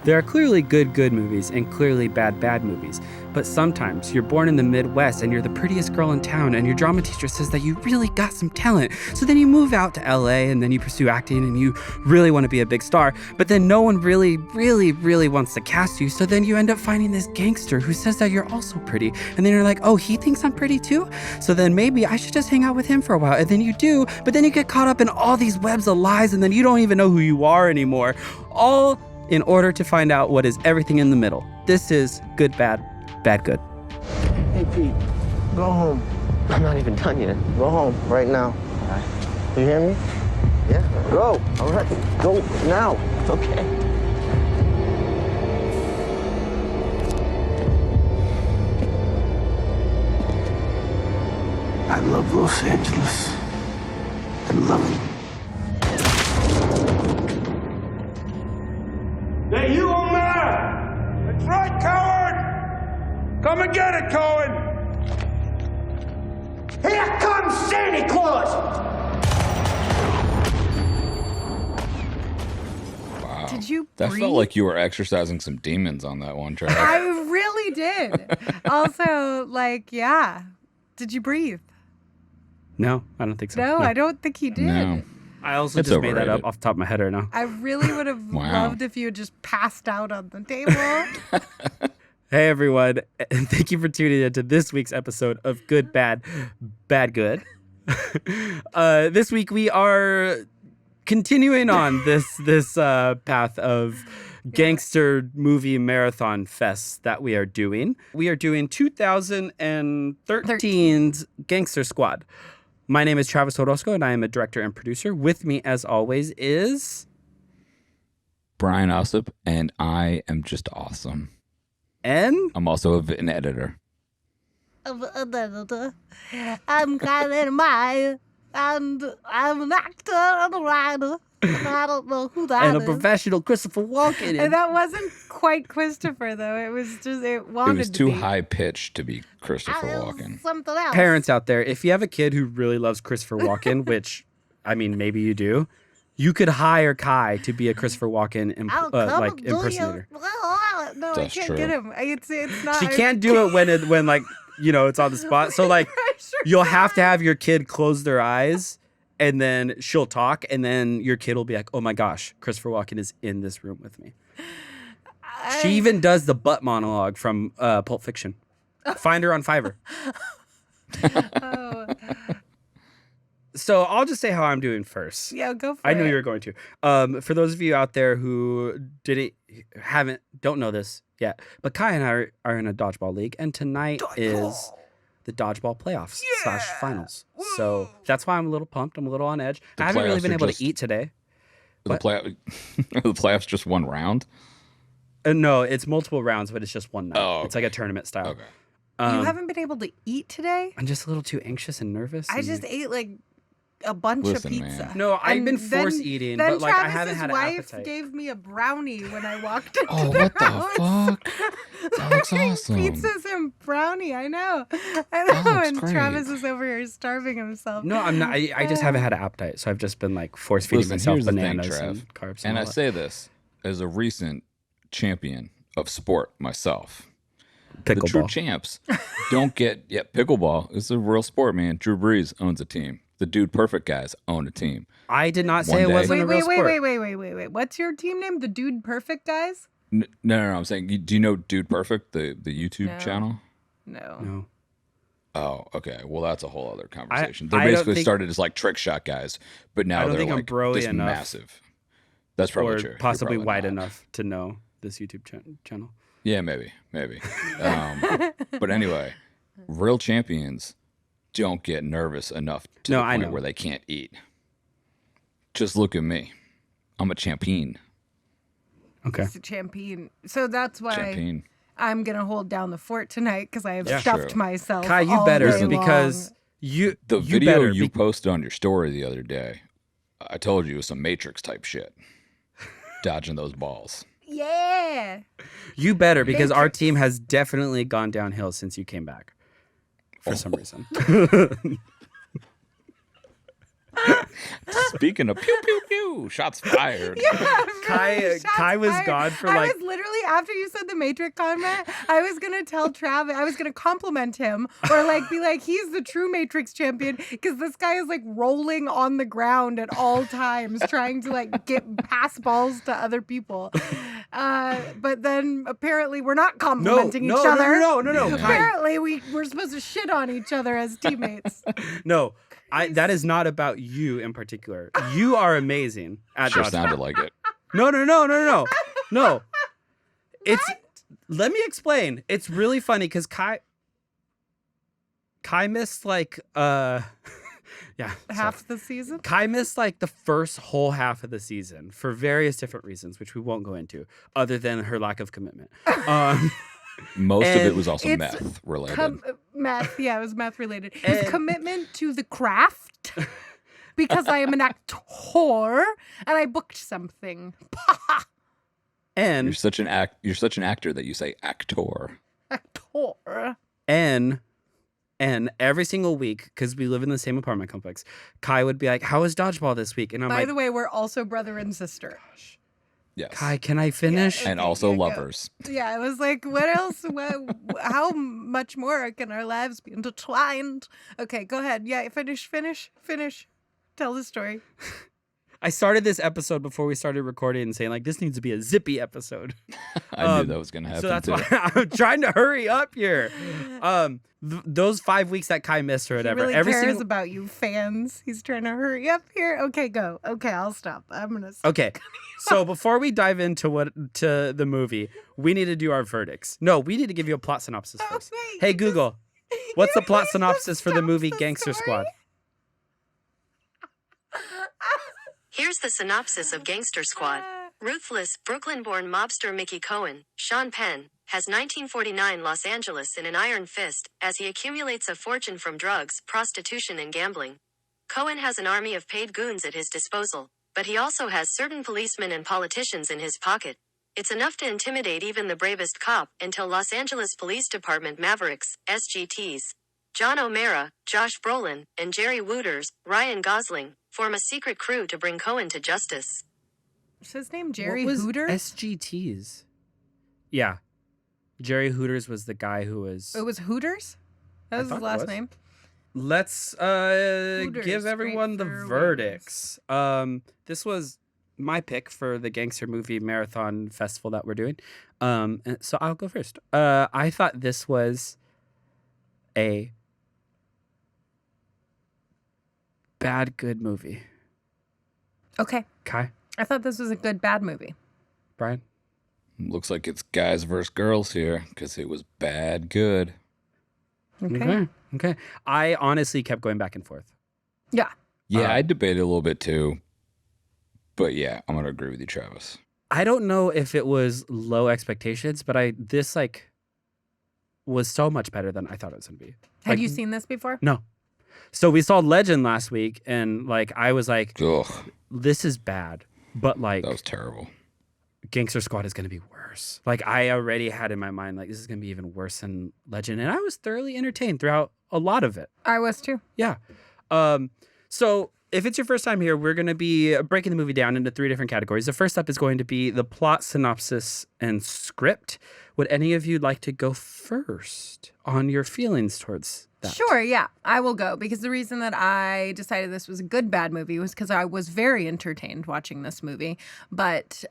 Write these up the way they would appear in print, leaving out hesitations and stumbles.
There are clearly good movies and clearly bad movies. But sometimes you're born in the Midwest and you're the prettiest girl in town and your drama teacher says that you really got some talent. So then you move out to LA and then you pursue acting and you really want to be a big star. But then no one really wants to cast you. So then you end up finding this gangster who says that you're also pretty. And then you're like, oh, he thinks I'm pretty too? So then maybe I should just hang out with him for a while. And then you do, but then you get caught up in all these webs of lies and then you don't even know who you are anymore. All in order to find out what is everything in the middle. This is good, bad, good. Hey, Pete, go home. I'm not even done yet. Go home right now. All right. You hear me? Yeah. Go. All right. Go now. Okay. I love Los Angeles. I love it. Hey, you old man! That's right, coward! Come and get it, Cohen! Here comes Santa Claus! Wow. Did you That breathe? felt like you were exercising some demons on that one track. I really did. Also, like, yeah. Did you breathe? No, I don't think so. No, I don't think he did. No. I also It's just made that overrated. up off the top of my head right now. I really would have Wow. loved if you had just passed out on the table. Hey everyone, and thank you for tuning in to this week's episode of Good, Bad, Good. This week we are continuing on this path of gangster movie marathon fests that we are doing. We are doing 2013's Gangster Squad. My name is Travis Orozco, and I am a director and producer. With me, as always, is... Brian Ossip, and I am just awesome. And... I'm also an editor. I'm Colin Meyer, and I'm an actor and a writer. And I don't know who that and a is. professional Christopher Walken. And that wasn't quite Christopher, though. It was just, it wanted It was to too be. high pitched to be Christopher It was Walken. something else. Parents out there, if you have a kid who really loves Christopher Walken, which, I mean, maybe you do, you could hire Kai to be a Christopher Walken impersonator. No, I That's can't true. get him. It's not. She can't do it when it's on the spot. So like, you'll have to have your kid close their eyes, and then she'll talk, and then your kid will be like, "Oh my gosh, Christopher Walken is in this room with me." She even does the butt monologue from Pulp Fiction. Find her on Fiverr. Oh. So I'll just say how I'm doing first. Yeah, go for it. I knew you were going to. For those of you out there who don't know this yet, but Kai and I are in a dodgeball league, and tonight is the dodgeball playoffs / finals. So that's why I'm a little pumped. I'm a little on edge. I haven't really playoffs been are able just- to eat today. The playoffs just one round? No, it's multiple rounds, but it's just one night. Oh, It's like a tournament style. Okay. You haven't been able to eat today? I'm just a little too anxious and nervous. I just ate like a bunch Listen, of pizza. man. No, I've And been force then- eating, then but like I Travis's haven't had an wife appetite. gave me a brownie when I walked into Oh, their what the house. fuck? That looks awesome. Pizzas and brownie, I know. I That know, looks and great. Travis is over here starving himself. No, I'm not. I just haven't had an appetite, so I've just been like force feeding Listen, myself here's the thing, bananas Trav, and carbs. And all I that. say this as a recent champion of sport myself. The true Pickleball. champs don't get pickleball. It's a real sport, man. Drew Brees owns a team. The Dude Perfect guys own a team. I did not say One it day. wasn't a real sport. Wait. What's your team name? The Dude Perfect guys? No. I'm saying, do you know Dude Perfect, the YouTube No. channel? No. Oh, okay. Well, that's a whole other conversation. They're I don't basically think- started as like trick shot guys, but I now don't they're think I'm like broy this enough. massive. That's probably Or true. You're possibly probably wide not. enough to know this YouTube channel. Yeah, maybe. But anyway, real champions don't get nervous enough to No, the I point know. where they can't eat. Just look at me. I'm a champion. Okay. It's a champion. So that's why Champion. I'm going to hold down the fort tonight because I have Yeah. stuffed True. myself. Kai, you all better day because long. The you video better you be- posted on your story the other day, I told you it was some Matrix type shit. Dodging those balls. Yeah. You better because our Matrix. team has definitely gone downhill since you came back. For some reason. Speaking of pew pew pew, shots fired. Yeah, Kai was fired. gone for I like was literally, after you said the Matrix comment, I was gonna tell Travis, I was gonna compliment him or like be like, he's the true Matrix champion because this guy is like rolling on the ground at all times trying to like get pass balls to other people. But then apparently we're not complimenting each other. No. Apparently we're supposed to shit on each other as teammates. No, that is not about you in particular. You are amazing at Sure dodgeball. sounded like it. No. Let me explain. It's really funny because Kai missed like Half the season. Kai missed like the first whole half of the season for various different reasons, which we won't go into, other than her lack of commitment. Most of And it was also it's meth related. Meth, yeah, it was meth related. His commitment to the craft, because I am an actor and I booked something. And You're such an actor that you say actor. Actor. And every single week, because we live in the same apartment complex, Kai would be like, "How was dodgeball this week?" And I'm By like, the way, we're also brother and sister. Yes. "Kai, can I finish?" And Okay, also yeah, go. lovers. Yeah, I was like, what else? How much more can our lives be intertwined? Okay, go ahead. Yeah, finish. Tell the story. I started this episode before we started recording saying like, this needs to be a zippy episode. I knew that was going to happen So that's too. why I'm trying to hurry up here. Those 5 weeks that Kai missed or He whatever. really cares about you fans. He's trying to hurry up here. Okay, go. Okay, I'll stop. I'm gonna stop. Okay, so before we dive into the movie, we need to do our verdicts. No, we need to give you a plot synopsis first. wait, Hey you Google, what's the you plot just synopsis for the stopped movie the Gangster story? Squad? Here's the synopsis of Gangster Squad. Ruthless, Brooklyn-born mobster Mickey Cohen, Sean Penn, has 1949 Los Angeles in an iron fist as he accumulates a fortune from drugs, prostitution, and gambling. Cohen has an army of paid goons at his disposal, but he also has certain policemen and politicians in his pocket. It's enough to intimidate even the bravest cop until Los Angeles Police Department Mavericks, SGTs, John O'Mara, Josh Brolin, and Jerry Wooters, Ryan Gosling, form a secret crew to bring Cohen to justice. Is his name Jerry What was Hooter? SGTs. Yeah, Jerry Hooters was the guy who was. It was Hooters? That was thought his it last was. name? Let's Hooters, give everyone the great for verdicts. This was my pick for the gangster movie marathon festival that we're doing. And so I'll go first. I thought this was a bad good movie. Okay. Kai, I thought this was a good bad movie. Brian. Looks like it's guys versus girls here because it was bad good. Okay. I honestly kept going back and forth. Yeah. Yeah, I debated a little bit too. But yeah, I'm going to agree with you, Travis. I don't know if it was low expectations, but this was so much better than I thought it was going to be. Had you seen this before? No. So we saw Legend last week, and like I was like, Ugh, this is bad, but like that was terrible. Gangster Squad is going to be worse. Like I already had in my mind, like this is going to be even worse than Legend, and I was thoroughly entertained throughout a lot of it. I was too. Yeah. So if it's your first time here, we're going to be breaking the movie down into 3 different categories. The first up is going to be the plot, synopsis, and script. Would any of you like to go first on your feelings towards that? Sure, yeah. I will go because the reason that I decided this was a good bad movie was because I was very entertained watching this movie. But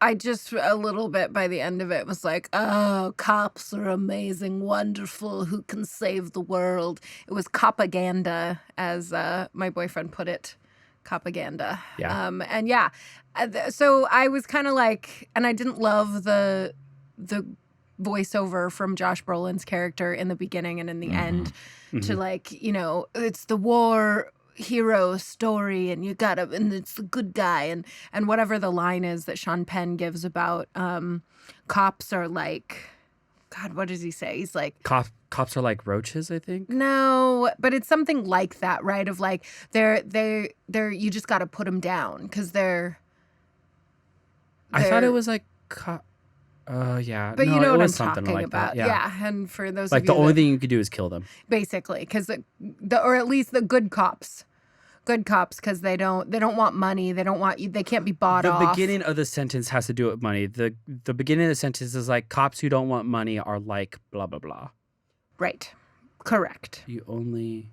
I just a little bit by the end of it was like, oh, cops are amazing, wonderful, who can save the world. It was copaganda, as my boyfriend put it. Copaganda. Yeah. And yeah, so I was kind of like, and I didn't love the voiceover from Josh Brolin's character in the beginning and in the end to like, you know, it's the war hero story and and it's the good guy and whatever the line is that Sean Penn gives about cops are like, God, what does he say? He's like, cops are like roaches, I think. no, but it's something like that, right? Of like they're you just got to put them down because they're I thought it was like Yeah. But no, you know it what I'm was something talking like about. that. Yeah. And for those Like of the you only that, thing you could do is kill them. basically, because or at least the good cops, because they don't want money. They don't want you. They can't be bought The off. beginning of the sentence has to do with money. The beginning of the sentence is like cops who don't want money are like blah blah blah. Right. Correct. You only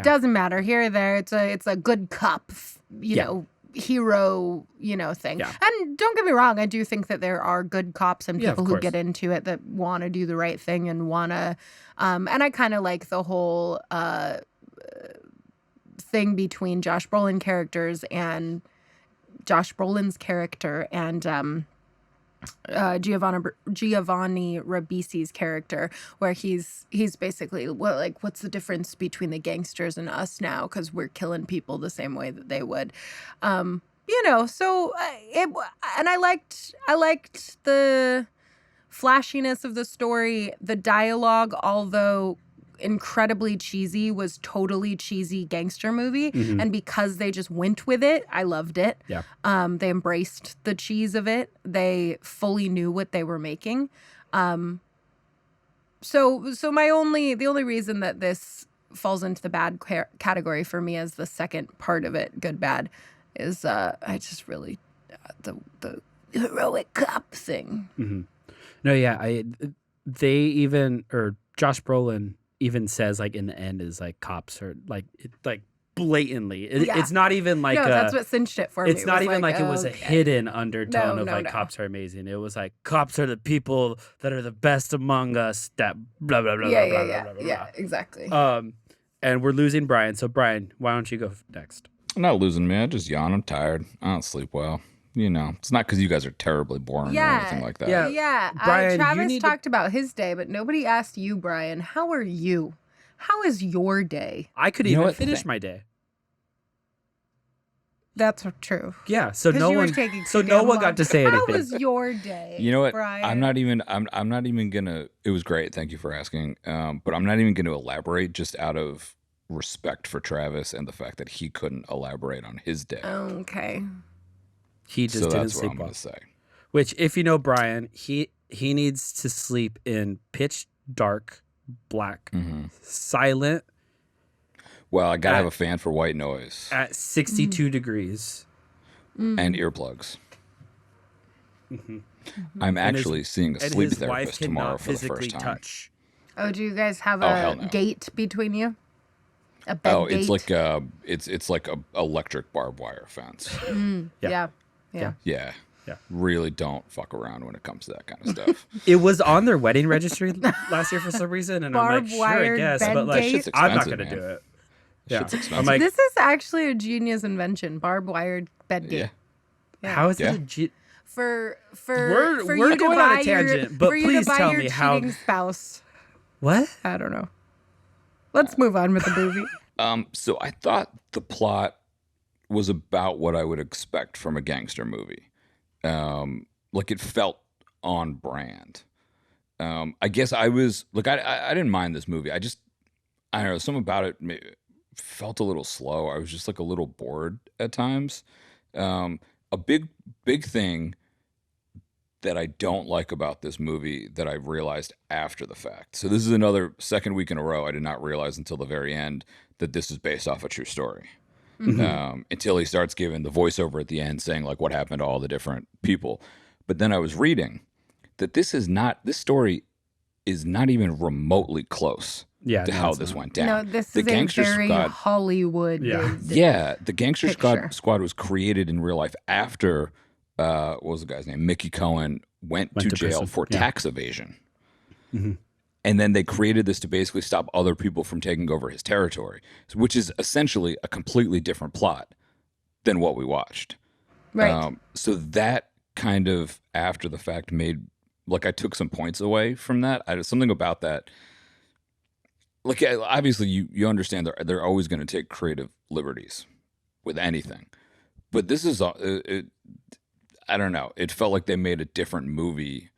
Doesn't matter here or there. It's a good cop, Yeah. hero, thing. Yeah. And don't get me wrong, I do think that there are good cops and Yeah, of people who course. get into it that want to do the right thing and want to. And I kind of like the whole thing between Josh Brolin's character and Giovanni Ribisi's character, where he's basically what's the difference between the gangsters and us now, because we're killing people the same way that they would, and I liked the flashiness of the story. The dialogue, although incredibly cheesy, was totally cheesy gangster movie, and because they just went with it, I loved it. Yeah. They embraced the cheese of it. They fully knew what they were making. So the only reason that this falls into the bad category for me as the second part of it, good bad, is I just really the heroic cop thing. No, yeah, Josh Brolin even says like in the end is like cops are like blatantly. It's not even like that's what cinched it for me. It's not even like it was a okay. hidden undertone of No. cops are amazing. It was like cops are the people that are the best among us. That blah blah blah Yeah, blah yeah, blah yeah, blah blah. yeah, exactly. And we're losing Brian. So Brian, why don't you go next? I'm not losing me. I just yawn. I'm tired. I don't sleep well. It's not because you guys are terribly boring or anything like that. Yeah. Brian, Brian, you Travis need to- talked about his day, but nobody asked you, Brian. How are you? How is your day? I could You know even what? finish my day. That's true. Yeah. So 'Cause no you were one. taking So too no damn one long. got to say anything. How was your day? You know what? Brian? I'm not even gonna. It was great. Thank you for asking. But I'm not even gonna elaborate, just out of respect for Travis and the fact that he couldn't elaborate on his day. Okay. He just So didn't that's what sleep I'm well. gonna say. Which, if you know Brian, he needs to sleep in pitch dark, black, silent, Well, I gotta have a fan for white noise at 62 degrees. and earplugs. I'm actually seeing a And sleep his wife therapist tomorrow cannot for the physically first time. touch. Oh, do you guys have hell a no. gate between you? A bed Oh, gate? it's like a electric barbed wire fence. Yeah. Yeah. Yeah. Really don't fuck around when it comes to that kind of stuff. It was on their wedding registry last year for some reason, and I'm like, Barbed sure, I wired guess, bed but like, gate? Shit's I'm not expensive, gonna man. do it. Shit's I'm expensive. like, This is actually a genius invention, barbed wired bed gate. Yeah. how is Yeah. it? For We're you to going on a buy tangent, but for you please to buy tell your me how- cheating spouse. What? I don't know. Let's move on with the movie. So I thought the plot was about what I would expect from a gangster movie. Like it felt on brand. I guess I was like, I didn't mind this movie. I don't know, something about it felt a little slow. I was just like a little bored at times. A big thing that I don't like about this movie that I realized after the fact. So this is another second week in a row I did not realize until the very end that this is based off a true story. Until he starts giving the voiceover at the end saying like what happened to all the different people. But then I was reading that this story is not even remotely close Yeah, to no, how it's this not. went down. No, this The is a Gangster very Squad- Hollywood. Yeah. The Gangster Picture. Squad was created in real life after what was the guy's name? Mickey Cohen went to jail prison. for Yeah. tax evasion. And then they created this to basically stop other people from taking over his territory, which is essentially a completely different plot than what we watched. Right. So that kind of after the fact made, like, I took some points away from that. Something about that. Like, obviously, you understand they're always going to take creative liberties with anything. But this is, I don't know. It felt like they made a different movie.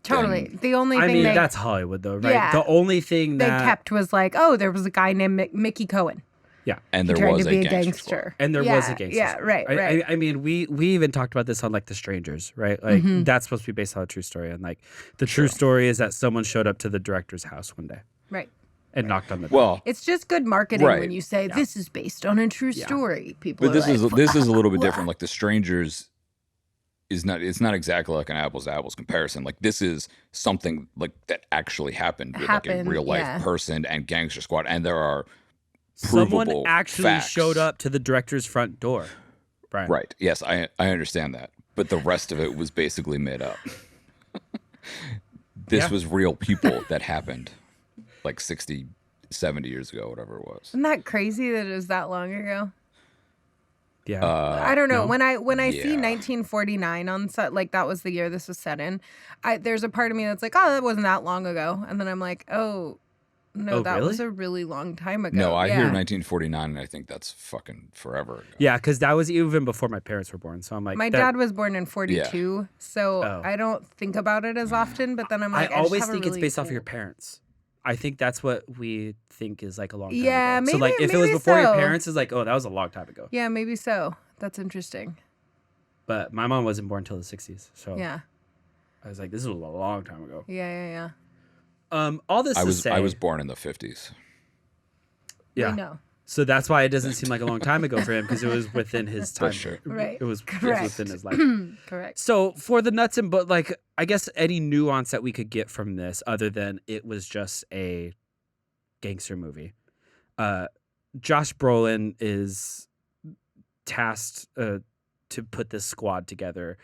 Totally. The only I thing mean, they that's Hollywood, though, right? Yeah. The only thing they that kept was like, oh, there was a guy named Mickey Cohen. Yeah. And He there tried was to be a gangster gangster. And there was a gangster. Yeah, squad. right. I mean, we even talked about this on like The Strangers, right? Like that's supposed to be based on a true story, and like the true story is that someone showed up to the director's house one day Right. and knocked on the door. Well, It's just good marketing Right. when you say this is based on a true story. People but are this is a little bit different. Like The Strangers is not. It's not exactly like an apples to apples comparison. Like this is something like that actually happened with like a real life person and Gangster Squad, and there are Someone provable actually facts. showed up to the director's front door. Brian. Right. Yes, I understand that. But the rest of it was basically made up. This was real people that happened like 60, 70 years ago, whatever it was. Isn't that crazy that it was that long ago? Yeah. I don't know. no? When I see 1949 on set, like that was the year this was set in, there's a part of me that's like, oh, that wasn't that long ago. And then I'm like, oh, no, Oh, that really? was a really long time ago. No, I hear Yeah. 1949, and I think that's fucking forever ago. Yeah, because that was even before my parents were born. So I'm like, My that- dad was born in 42, so Oh. I don't think about it as often. But then I'm like, I just always have a think it's really based off of your cool- parents. I think that's what we think is like a long time Yeah, ago. So maybe- like if it was maybe before your so. parents, it's like, oh, that was a long time ago. Yeah, maybe so. That's interesting. But my mom wasn't born until the 60s. So Yeah, I was like, this was a long time ago. yeah. All this I to was say, I was born in the 50s. yeah. We know. So that's why it doesn't seem like a long time ago for him, because it was within his time. That's true. Right. It was Correct. within his life. Correct. So for the nuts and but like I guess any nuance that we could get from this other than it was just a gangster movie. Josh Brolin is tasked to put this squad together,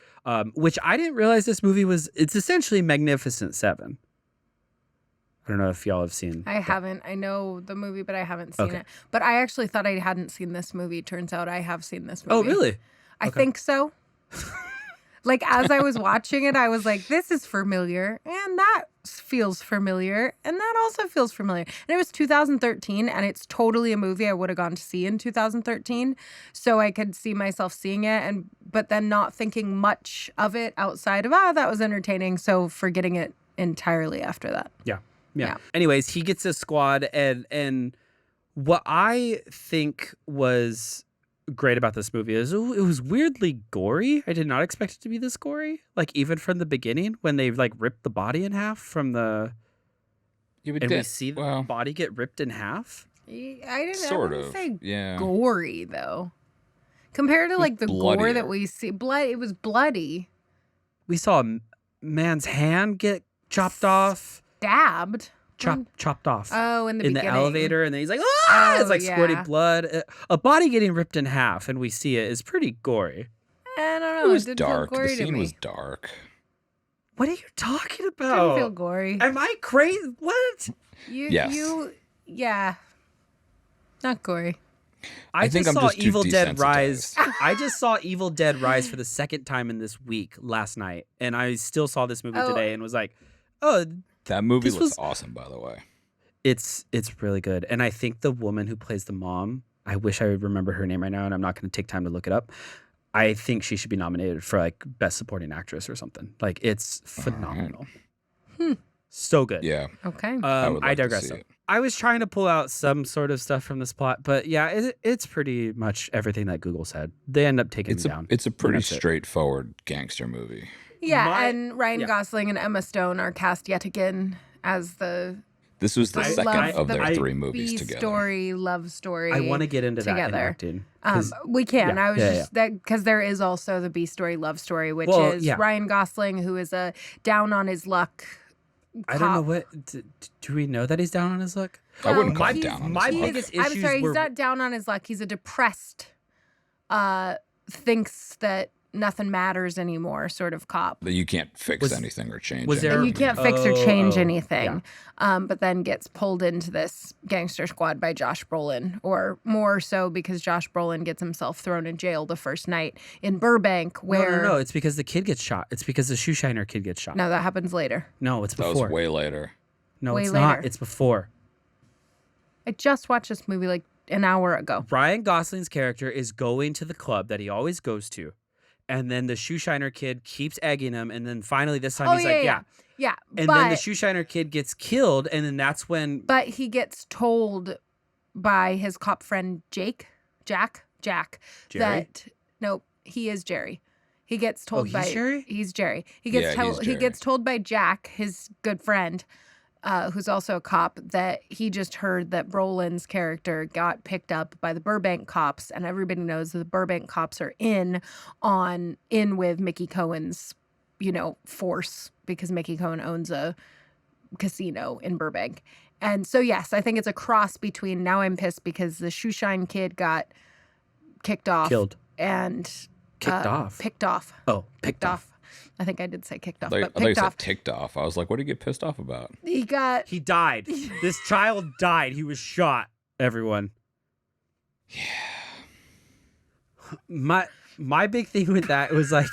which I didn't realize this movie was. It's essentially Magnificent Seven. I don't know if y'all have seen. I haven't. I know the movie, but I haven't seen Okay. it. But I actually thought I hadn't seen this movie. Turns out I have seen this movie. Oh, really? I Okay. think so. Like as I was watching it, I was like, this is familiar, and that feels familiar, and that also feels familiar. And it was 2013, and it's totally a movie I would have gone to see in 2013. So I could see myself seeing it, but then not thinking much of it outside of, that was entertaining. So forgetting it entirely after that. Yeah. Yeah. Anyways, he gets a squad, and what I think was great about this movie is it was weirdly gory. I did not expect it to be this gory. Like even from the beginning when they like ripped the body in half from the and we see the body get ripped in half. I Sort wouldn't of, say yeah. gory though. Compared to like the gore bloodier. that we see, it was bloody. We saw a man's hand get chopped off, Stabbed. chopped off. Oh, in the in the beginning. elevator, and then he's like, ah! It's like squirting yeah. blood. A body getting ripped in half, and we see it is pretty gory. I don't know. It was didn't dark. Feel The gory to scene me. was dark. What are you talking Didn't about? feel gory. Am I crazy? What? Yes. Yeah. Not gory. I think just I'm saw just too Evil Dead Rise. desensitized. I just saw Evil Dead Rise for the second time in this week last night, and I still saw this movie Oh. today and was like, "Oh, That movie This looks was- awesome, by the way. it's really good." And I think the woman who plays the mom, I wish I would remember her name right now, and I'm not going to take time to look it up. I think she should be nominated for like Best Supporting Actress or something. Like it's phenomenal, so good. Yeah. Okay. would I love to digress. see though. it. I was trying to pull out some sort of stuff from this plot, but yeah, it's pretty much everything that Google said. They end up taking It's me a down. it's a pretty that's it. straightforward gangster movie. yeah, and Ryan yeah. Gosling and Emma Stone are cast yet again as the This was the second of their the three movies B together. story, love story. I want to get into that in together. acting. 'cause- We can. yeah, I was yeah, just that because there is also the B story, love story, which Well, is yeah. Ryan Gosling, who is a down on his luck. I don't know cop. what. Do we know that he's down on his luck? I wouldn't Well, call it he's- down on my his luck. biggest I'm issues sorry, were he's not down on his luck. He's a depressed, thinks that nothing matters anymore sort of cop. That you can't fix Was- anything or change. was there- And you anything. can't fix or change Oh, anything. But then gets pulled into this gangster squad by Josh Brolin, or more so because Josh Brolin gets himself thrown in jail the first night in Burbank, where No. It's because the kid gets shot. It's because the shoe shiner kid gets shot. No, that happens later. No, it's That before. was way later. No, way it's later. not. It's before. I just watched this movie like an hour ago. Ryan Gosling's character is going to the club that he always goes to, and then the shoe shiner kid keeps egging him, and then finally this time he's like, Yeah, and but, then the shoe shiner kid gets killed, and then that's when but he gets told by his cop friend Jack. Jerry? Nope, he is Jerry. He gets told by Jerry? He's Jerry. He Yeah, gets he's he Jerry. gets told by Jack, his good friend, who's also a cop, that he just heard that Brolin's character got picked up by the Burbank cops, and everybody knows that the Burbank cops are in with Mickey Cohen's, force, because Mickey Cohen owns a casino in Burbank. And so, yes, I think it's a cross between Now I'm Pissed because the Shoeshine Kid got kicked off. Killed. And Kicked off. picked off. Oh, Picked off. I think I did say kicked off, I but thought you picked said off. ticked off. I was like, what did he get pissed off about? He got He died. This child died. He was shot. Everyone. Yeah. My big thing with that was like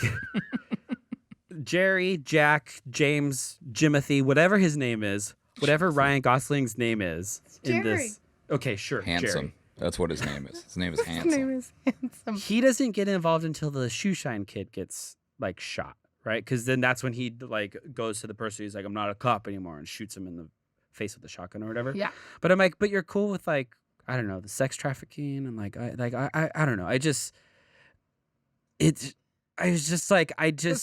Jerry, Jack, James, Jimothy, whatever his name is, whatever Ryan Gosling's name is in Jerry. this. Okay, sure. Handsome. Jerry. That's what his name is. His name is his Handsome. name is Handsome. He doesn't get involved until the Shoeshine Kid gets like shot, right? Because then that's when he like goes to the person who's like, I'm not a cop anymore, and shoots him in the face with the shotgun or whatever. Yeah. But I'm like, but you're cool with like, I don't know, the sex trafficking and I don't know. I was just like, I didn't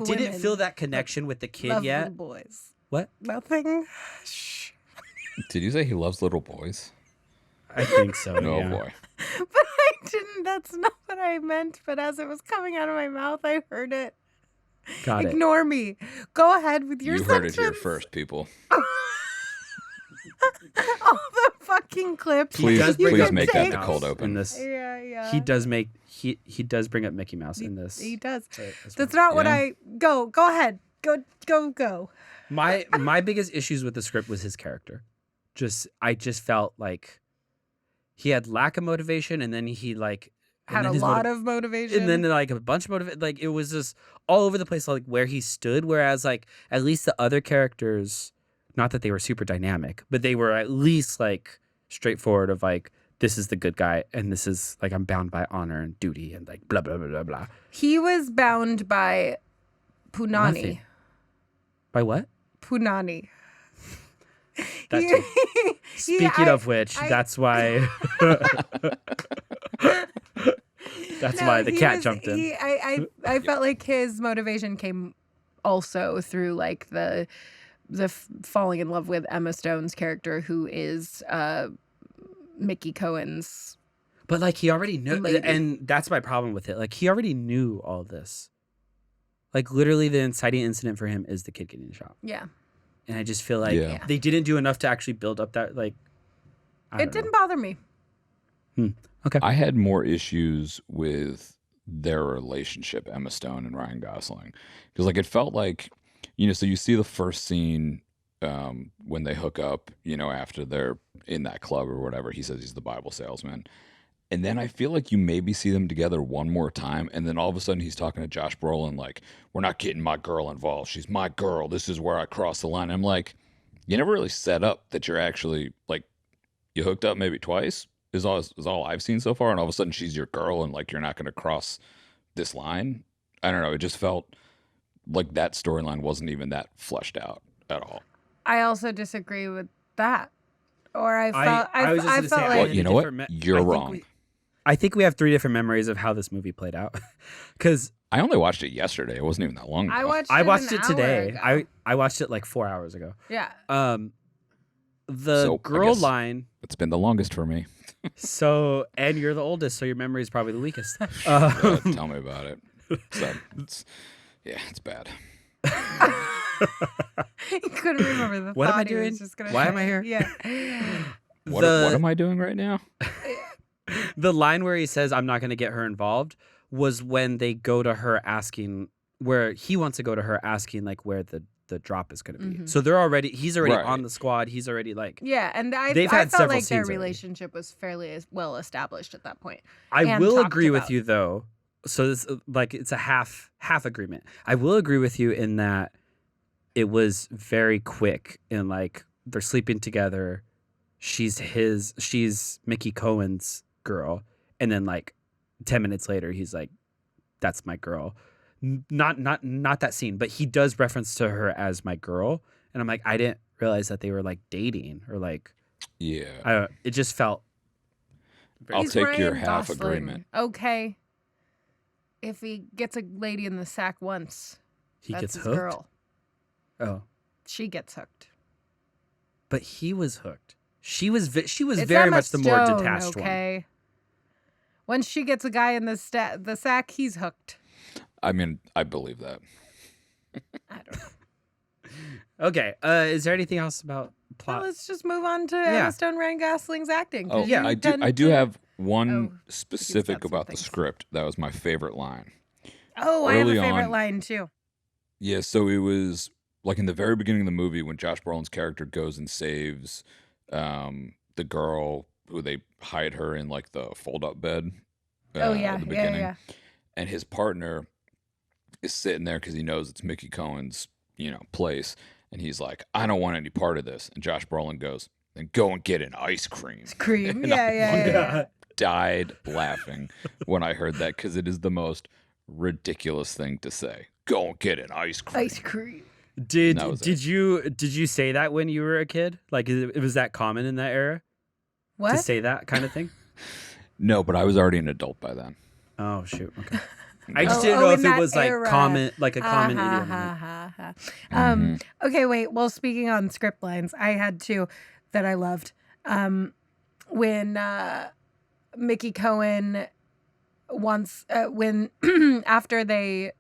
women. feel that connection with the kid Love yet. little boys. What? Nothing. Shh. Did you say he loves little boys? I think so. Oh yeah. boy. But I didn't. That's not what I meant. But as it was coming out of my mouth, I heard it. Got it. Ignore me. Go ahead with your You heard it sentence. here first, people. All the fucking clips. He does bring Please up make Mickey that the Mouse cold open. in this. Yeah. He does bring up Mickey Mouse in this. He does. as well. That's not what Yeah. I. Go ahead. Go. My biggest issues with the script was his character. I just felt like he had lack of motivation, and then he like Had a lot of motivation. and then like a bunch of motivation. Like it was just all over the place, like where he stood. Whereas like at least the other characters, not that they were super dynamic, but they were at least like straightforward of like, this is the good guy, and this is like, I'm bound by honor and duty, and like blah blah blah blah blah. He was bound by Punani. Nothing. By what? Punani. That too. Speaking of which, that's why. That's why the cat jumped in. I felt like his motivation came also through like the falling in love with Emma Stone's character, who is Mickey Cohen's. But like he already knew, Lady. and that's my problem with it. Like he already knew all this. Like literally, the inciting incident for him is the kid getting shot, Yeah. and I just feel like Yeah. they didn't do enough to actually build up that like. I don't It didn't bother me. Okay. I had more issues with their relationship, Emma Stone and Ryan Gosling, because like it felt like, so you see the first scene when they hook up, after they're in that club or whatever. He says he's the Bible salesman. And then I feel like you maybe see them together one more time, and then all of a sudden he's talking to Josh Brolin like, we're not getting my girl involved. She's my girl. This is where I cross the line. I'm like, you never really set up that you're actually like, you hooked up maybe twice is all I've seen so far, and all of a sudden she's your girl, and like you're not going to cross this line. I don't know. It just felt like that storyline wasn't even that fleshed out at all. I also disagree with that. Or I was just gonna felt say, like Well, you know what? You're I think wrong. I think we have 3 different memories of how this movie played out, because I only watched it yesterday. It wasn't even that long ago. I watched an it today. hour ago. I watched it like 4 hours ago. Yeah. The So, I girl guess- line. It's been the longest for me. So, and you're the oldest, so your memory is probably the weakest. Tell me about it. So, it's bad. He couldn't remember the What am I thought he was doing? just gonna Why am I say. here? Yeah. What am I doing right now? The line where he says, I'm not going to get her involved, was when they go to her asking, where he wants to go to her asking, like, where the drop is going to be. Mhm. So he's already Right. on the squad. He's already like, Yeah, and I They've had felt several like their scenes already. relationship was fairly well established at that point. I and will talked agree with about. you though. So this, like, it's a half agreement. I will agree with you in that it was very quick, and like they're sleeping together. She's Mickey Cohen's girl, and then like 10 minutes later, he's like, "That's my girl." Not that scene, but he does reference to her as my girl, and I'm like, I didn't realize that they were like dating or like. Yeah. It just felt I'll He's take Ryan your half Gosling. agreement. Okay. If he gets a lady in the sack once, He that's gets his hooked. girl. Oh, She gets hooked. but he was hooked. She was It's very Emma much the more Stone, detached one. okay? Once she gets a guy in the sack, he's hooked. I mean, I believe that. I don't know. Okay. Is there anything else about Well, plot? let's just move on to Yeah. Emma Stone, Ryan Gosling's acting. 'cause Oh, you I do. tend I do to- have one Oh, specific got some about the things. script. That was my favorite line. Oh, I have a early favorite on- line too. Yeah, so it was like in the very beginning of the movie when Josh Brolin's character goes and saves the girl who they hide her in like the fold-up bed. Oh yeah, at the yeah, beginning, yeah. and his partner is sitting there because he knows it's Mickey Cohen's place, and he's like, I don't want any part of this. And Josh Brolin goes, then go and get an ice cream. Cream. And Yeah, I yeah. died laughing when I heard that because it is the most ridiculous thing to say. Go and get an ice cream. Ice cream. Did That was did you say that when you were a kid? Like, was that common in that era What? to say that kind of thing? No, but I was already an adult by then. Oh shoot. Okay. I just didn't Oh, know in if it that was like era. common, like a common Ha, idiom. ha, ha, ha. Mm-hmm. Okay, wait. Well, speaking on script lines, I had two that I loved. When Mickey Cohen wants, when after the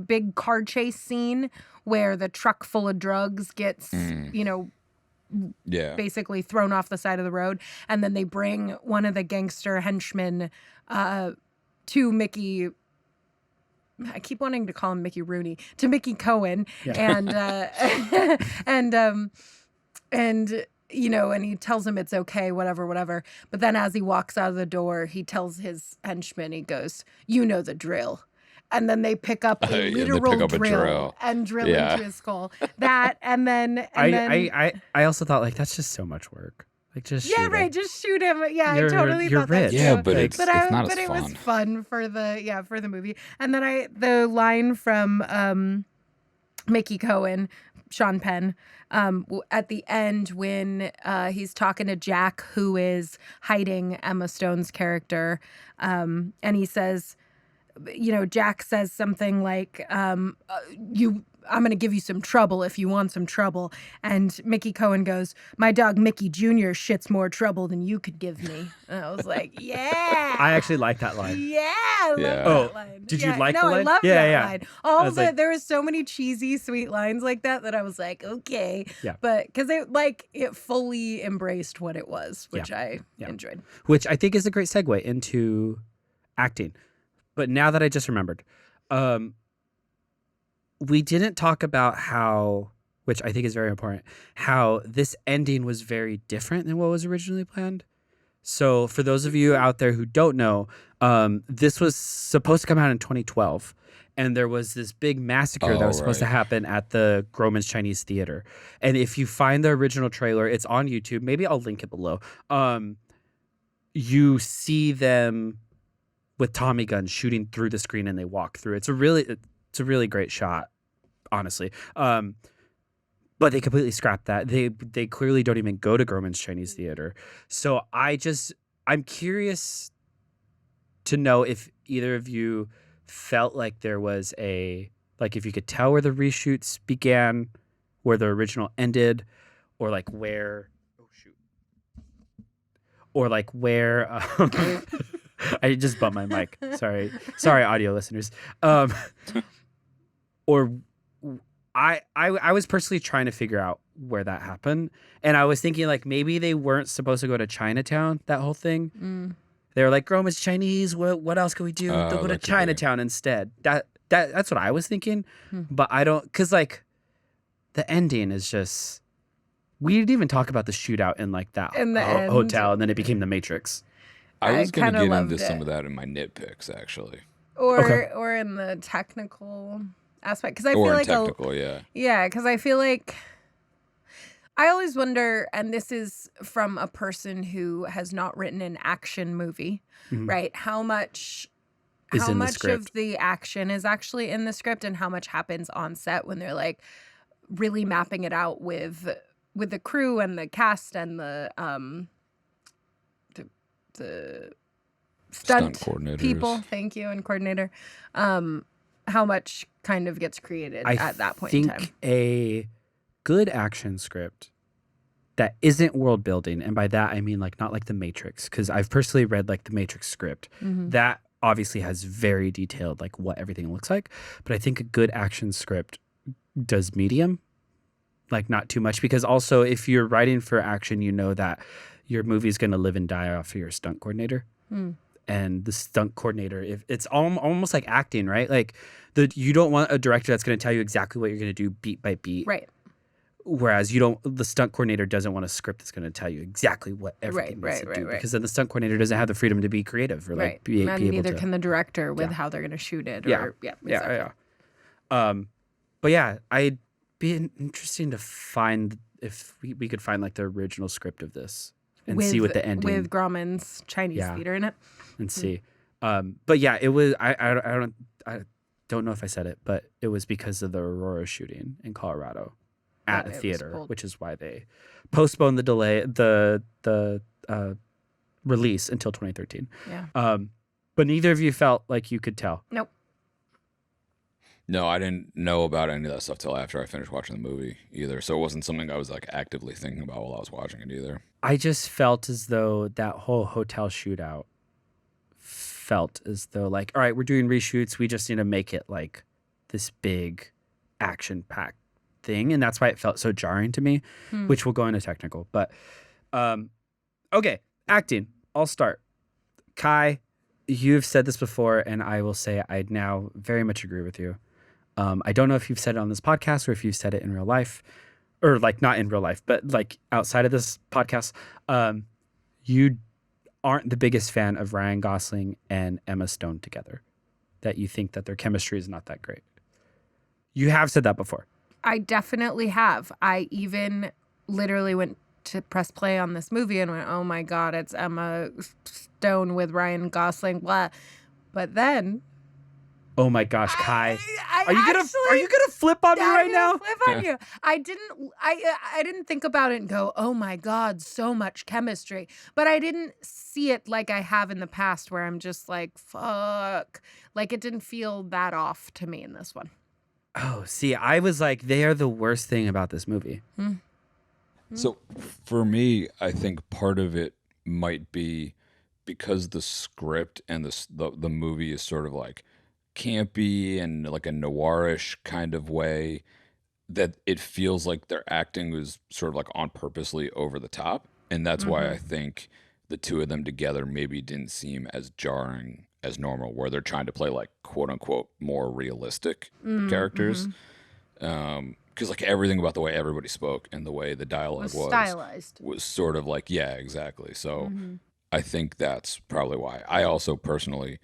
big car chase scene where the truck full of drugs gets, Yeah. basically thrown off the side of the road, and then they bring one of the gangster henchmen to Mickey. I keep wanting to call him Mickey Rooney, to Mickey Cohen, and and he tells him it's okay, whatever. But then as he walks out of the door, he tells his henchman, he goes, "You know the drill." And then they pick up a Yeah, they literal pick up a drill drill. and drill Yeah. into his skull. That and then I also thought like that's just so much work. Like just yeah, shoot right. him. Just shoot him. Yeah, You're- I totally you're thought that rich. too. Yeah, but it's but not as it was fun. fun for the movie. And then the line from Mickey Cohen, Sean Penn, at the end when he's talking to Jack, who is hiding Emma Stone's character, and he says, Jack says something like, I'm going to give you some trouble if you want some trouble. And Mickey Cohen goes, my dog Mickey Jr. shits more trouble than you could give me. And I was like, yeah. I actually like that line. Yeah, I love Yeah. that Oh, line. did you Yeah, like no, the I line? love Yeah, that yeah. line. I was like- There were so many cheesy, sweet lines like that I was like, okay. Yeah. But because it fully embraced what it was, which I enjoyed. Which I think is a great segue into acting. But now that I just remembered, we didn't talk about how, which I think is very important, how this ending was very different than what was originally planned. So for those of you out there who don't know, this was supposed to come out in 2012. And there was this big massacre that was supposed to happen at the Grauman's Chinese Theater. And if you find the original trailer, it's on YouTube. Maybe I'll link it below. You see them with Tommy guns shooting through the screen and they walk through. It's a really great shot, honestly. But they completely scrapped that. They clearly don't even go to Grauman's Chinese Theater. So I'm curious to know if either of you felt like there was if you could tell where the reshoots began, where the original ended, or like where I just bumped my mic. Sorry, audio listeners. Or I was personally trying to figure out where that happened, and I was thinking like maybe they weren't supposed to go to Chinatown. That whole thing. They were like, Grauman's Chinese. What else can we do? They'll go to Chinatown instead. That's what I was thinking, but I don't, because like the ending is just. We didn't even talk about the shootout in like that hotel, and then it became the Matrix. I was going to kinda get into loved some it. of that in my nitpicks, actually. Or in the technical aspect, because I feel Or in like technical, yeah. yeah, because I feel like I always wonder, and this is from a person who has not written an action movie, right? How much Is in the of script. the action is actually in the script, and how much happens on set when they're like really mapping it out with the crew and the cast and the stunt coordinators. people, thank you, and coordinator, how much kind of gets created at that point in time. I think a good action script that isn't world building, and by that I mean like not like The Matrix, because I've personally read like the Matrix script. That obviously has very detailed like what everything looks like, but I think a good action script does medium, like not too much, because also if you're writing for action, you know that your movie is going to live and die off of your stunt coordinator. And the stunt coordinator, if it's almost like acting, right? Like you don't want a director that's going to tell you exactly what you're going to do beat by beat. Right. Whereas the stunt coordinator doesn't want a script that's going to tell you exactly what everything needs to do, because then the stunt coordinator doesn't have the freedom to be creative or like be able neither to. can the director with how they're going to shoot it. Yeah. But yeah, I'd be interesting to find if we could find like the original script of this and see what the ending with Grauman's Chinese theater in it and see. But yeah, it was. I don't know if I said it, but it was because of the Aurora shooting in Colorado at a theater, which is why they postponed the release until 2013. Yeah. But neither of you felt like you could tell. Nope. No, I didn't know about any of that stuff till after I finished watching the movie either. So it wasn't something I was like actively thinking about while I was watching it either. I just felt as though that whole hotel shootout felt as though like, all right, we're doing reshoots. We just need to make it like this big action-packed thing. And that's why it felt so jarring to me, which we'll go into technical. But okay, acting. I'll start. Kai, you've said this before, and I will say I now very much agree with you. I don't know if you've said it on this podcast or if you've said it in real life, or like not in real life, but like outside of this podcast. You aren't the biggest fan of Ryan Gosling and Emma Stone together, that you think that their chemistry is not that great. You have said that before. I definitely have. I even literally went to press play on this movie and went, oh my God, it's Emma Stone with Ryan Gosling, blah. But then, oh my gosh, Kai, I are you gonna flip on me right now? Flip on you. I didn't think about it and go, oh my God, so much chemistry. But I didn't see it like I have in the past, where I'm just like, fuck. Like it didn't feel that off to me in this one. Oh, see, I was like, they are the worst thing about this movie. So for me, I think part of it might be because the script and the movie is sort of like campy and like a noirish kind of way, that it feels like their acting was sort of like on purposely over the top. And that's why I think the two of them together maybe didn't seem as jarring as normal, where they're trying to play like quote unquote more realistic characters. Because like everything about the way everybody spoke and the way the dialogue was stylized, was sort of like, yeah, exactly. So I think that's probably why. I also personally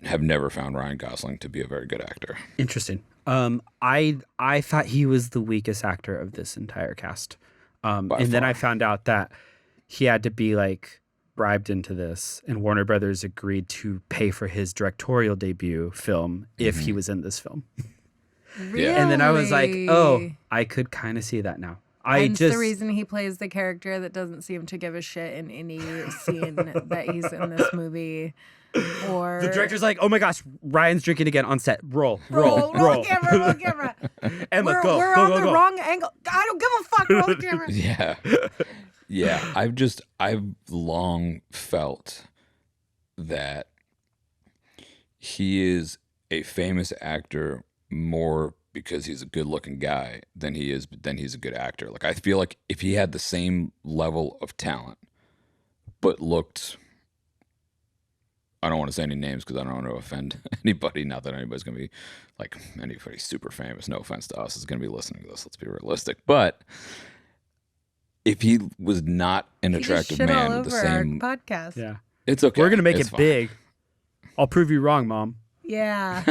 have never found Ryan Gosling to be a very good actor. Interesting. I thought he was the weakest actor of this entire cast. Then I found out that he had to be like bribed into this, and Warner Brothers agreed to pay for his directorial debut film if he was in this film. Really? And then I was like, oh, I could kind of see that now. Hence the reason he plays the character that doesn't seem to give a shit in any scene that he's in this movie. Or the director's like, oh my gosh, Ryan's drinking again on set. Roll camera. Emma, we're go, on go, the go. wrong angle. I don't give a fuck. Roll the camera. Yeah. I've long felt that he is a famous actor more because he's a good-looking guy than he's a good actor. Like I feel like if he had the same level of talent, but looked, I don't want to say any names because I don't want to offend anybody. Not that anybody's gonna be like anybody super famous. No offense to us is gonna be listening to this. Let's be realistic. But if he was not an attractive man, the same podcast. Yeah, it's okay. We're gonna make it fine. big. I'll prove you wrong, Mom. Yeah.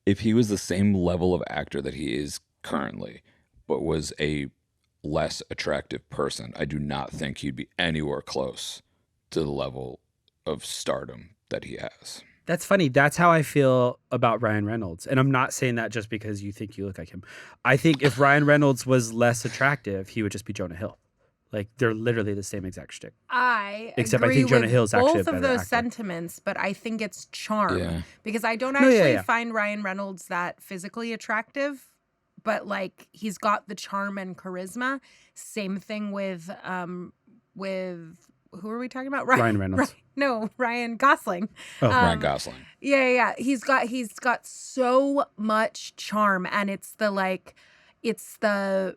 If he was the same level of actor that he is currently, but was a less attractive person, I do not think he'd be anywhere close to the level of stardom that he has. That's funny. That's how I feel about Ryan Reynolds. And I'm not saying that just because you think you look like him. I think if Ryan Reynolds was less attractive, he would just be Jonah Hill. Like they're literally the same exact shtick. Except I think Jonah with Hill's actually a both of better those actor. sentiments, but I think it's charm Yeah. because I don't No, yeah, actually yeah. find Ryan Reynolds that physically attractive, but like he's got the charm and charisma. Same thing with who are we talking about? Ryan Reynolds. Ryan Gosling. Ryan Gosling. Yeah. He's got so much charm, and it's the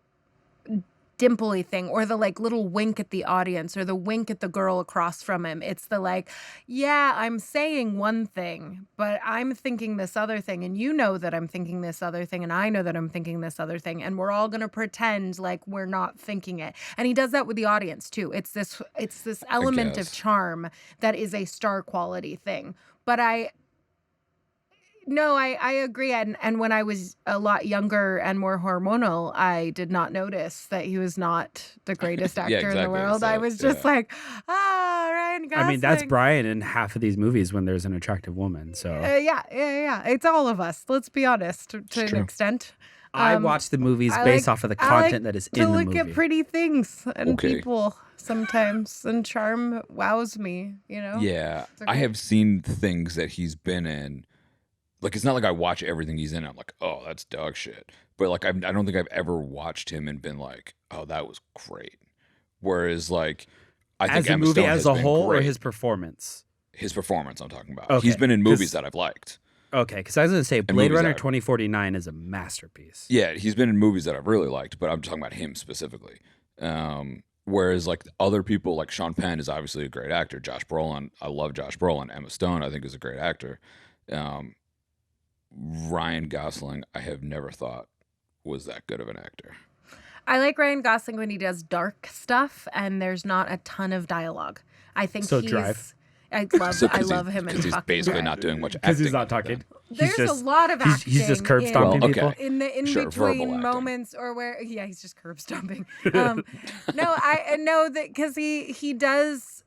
dimply thing, or the like little wink at the audience, or the wink at the girl across from him. It's the like, yeah, I'm saying one thing, but I'm thinking this other thing, and you know that I'm thinking this other thing, and I know that I'm thinking this other thing, and we're all gonna pretend like we're not thinking it. And he does that with the audience too. It's this element of charm that is a star quality thing. But I agree. And when I was a lot younger and more hormonal, I did not notice that he was not the greatest actor in the world. So, I was just like, Ryan Gosling. I mean, that's Brian in half of these movies when there's an attractive woman. So Yeah. It's all of us. Let's be honest, to an true. extent. I watch the movies based off of the content that is in the movie. To look at pretty things and Okay. people sometimes, and charm wows me, you know? Yeah. I have seen things that he's been in. Like, it's not like I watch everything he's in. I'm like, oh, that's dog shit. But like, I don't think I've ever watched him and been like, oh, that was great. Whereas, like, I think as a Emma movie Stone as has a been whole, or great. his performance. His performance, I'm talking about. Okay, He's been in movies 'cause- that I've liked. Okay, because I was gonna say Blade movies Runner that- 2049 is a masterpiece. Yeah, he's been in movies that I've really liked, but I'm talking about him specifically. Whereas like other people, like Sean Penn is obviously a great actor. Josh Brolin, I love Josh Brolin. Emma Stone, I think, is a great actor. Ryan Gosling, I have never thought was that good of an actor. I like Ryan Gosling when he does dark stuff and there's not a ton of dialogue. I think So he's. Drive. I love him in because he's fucking basically Drive. not doing much acting. Because he's not talking. There's He's just, a lot of acting. He's just curb stomping Well, people. okay. In the in Sure, verbal between acting. moments, or where he's just curb stomping. No, I know that because he does.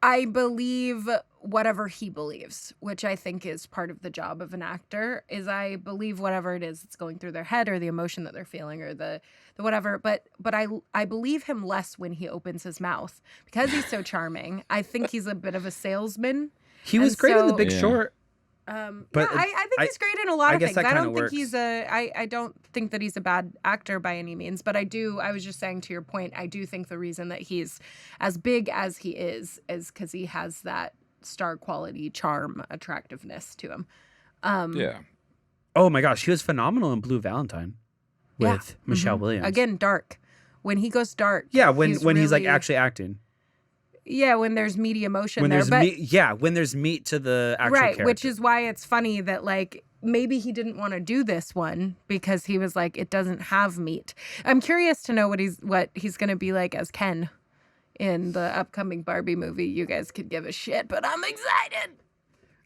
I believe whatever he believes, which I think is part of the job of an actor, is I believe whatever it is that's going through their head, or the emotion that they're feeling, or the whatever. But I believe him less when he opens his mouth because he's so charming. I think he's a bit of a salesman. He was And great in The so- Big Yeah. Short. But I think he's great in a lot I of guess things. that I kinda don't think works. he's I don't think that he's a bad actor by any means, but I was just saying, to your point, I do think the reason that he's as big as he is because he has that star quality charm, attractiveness to him. Yeah. Oh my gosh, he was phenomenal in Blue Valentine with Yeah. Michelle Mhm. Williams. Again, dark. When he goes dark. Yeah, when he's like really- actually acting. Yeah, when there's meaty emotion When there. there's But meat, when there's meat to the actual right, character. which is why it's funny that like maybe he didn't want to do this one because he was like, it doesn't have meat. I'm curious to know what he's gonna be like as Ken in the upcoming Barbie movie. You guys could give a shit, but I'm excited.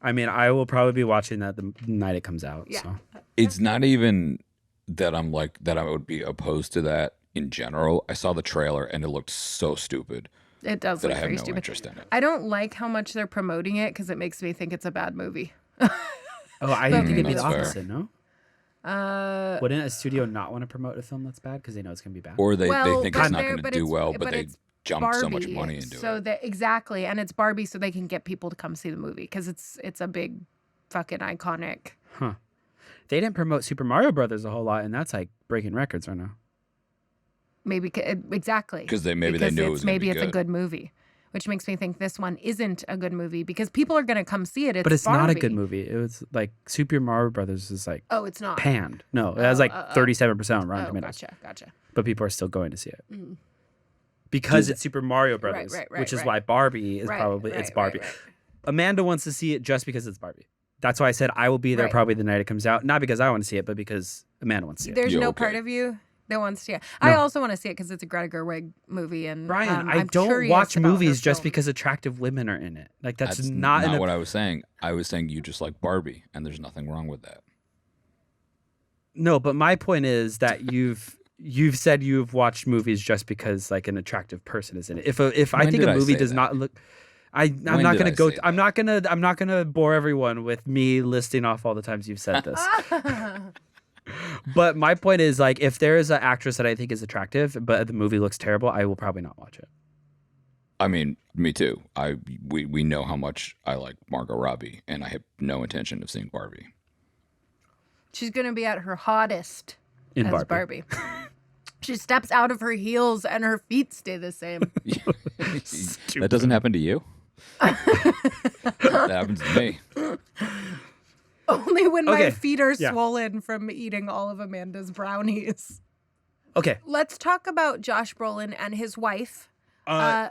I mean, I will probably be watching that the night it comes out. Yeah. So. It's not even that I'm like that I would be opposed to that in general. I saw the trailer and it looked so stupid It does that look I have very no stupid. interest in it. I don't like how much they're promoting it because it makes me think it's a bad movie. Oh, I think it'd be the That's fair. opposite, no? Wouldn't a studio not want to promote a film that's bad because they know it's going to be bad? Or they Well, think but it's not they're- going to but do it's- well, but but they it's jump so much Barbie, money into so it. that exactly, and it's Barbie, so they can get people to come see the movie because it's a big, fucking iconic. Huh. They didn't promote Super Mario Brothers a whole lot, and that's like breaking records right now. Maybe exactly 'Cause maybe they knew it was gonna maybe be it's a good. good movie, which makes me think this one isn't a good movie because people are gonna come see it. But it's not a good Barbie. movie. It was like Super Mario Brothers is like Oh, it's not. panned. No, it has like 37% on Rotten Oh, Tomatoes. gotcha. But people are still going to see it. Because it's Super Mario Brothers, right, which is right. why Barbie is Right, probably, right, it's Barbie. right. Amanda wants to see it just because it's Barbie. That's why I said I will be there Right. probably the night it comes out. Not because I want to see it, but because Amanda wants to see it. There's Yeah, no okay. part of you that wants to see it. I also want to see it because it's a Greta Gerwig movie, and Brian, I I'm don't curious watch about her movies just film. because attractive women are in it. Like that's, That's not, what I was saying. I was saying you just like Barbie, and there's nothing wrong with that. No, but my point is that you've said you've watched movies just because like an attractive person is in it. If I When think did a I movie say does that? not look, I'm When not did gonna I go. say I'm not gonna bore everyone with me listing off all the times you've said this. But my point is, like, if there is an actress that I think is attractive, but the movie looks terrible, I will probably not watch it. I mean, me too. We know how much I like Margot Robbie, and I have no intention of seeing Barbie. She's going to be at her hottest In as Barbie. She steps out of her heels and her feet stay the same. That doesn't happen to you? That happens to me. Only when my Okay. feet are Yeah. swollen from eating all of Amanda's brownies. Okay. Let's talk about Josh Brolin and his wife. I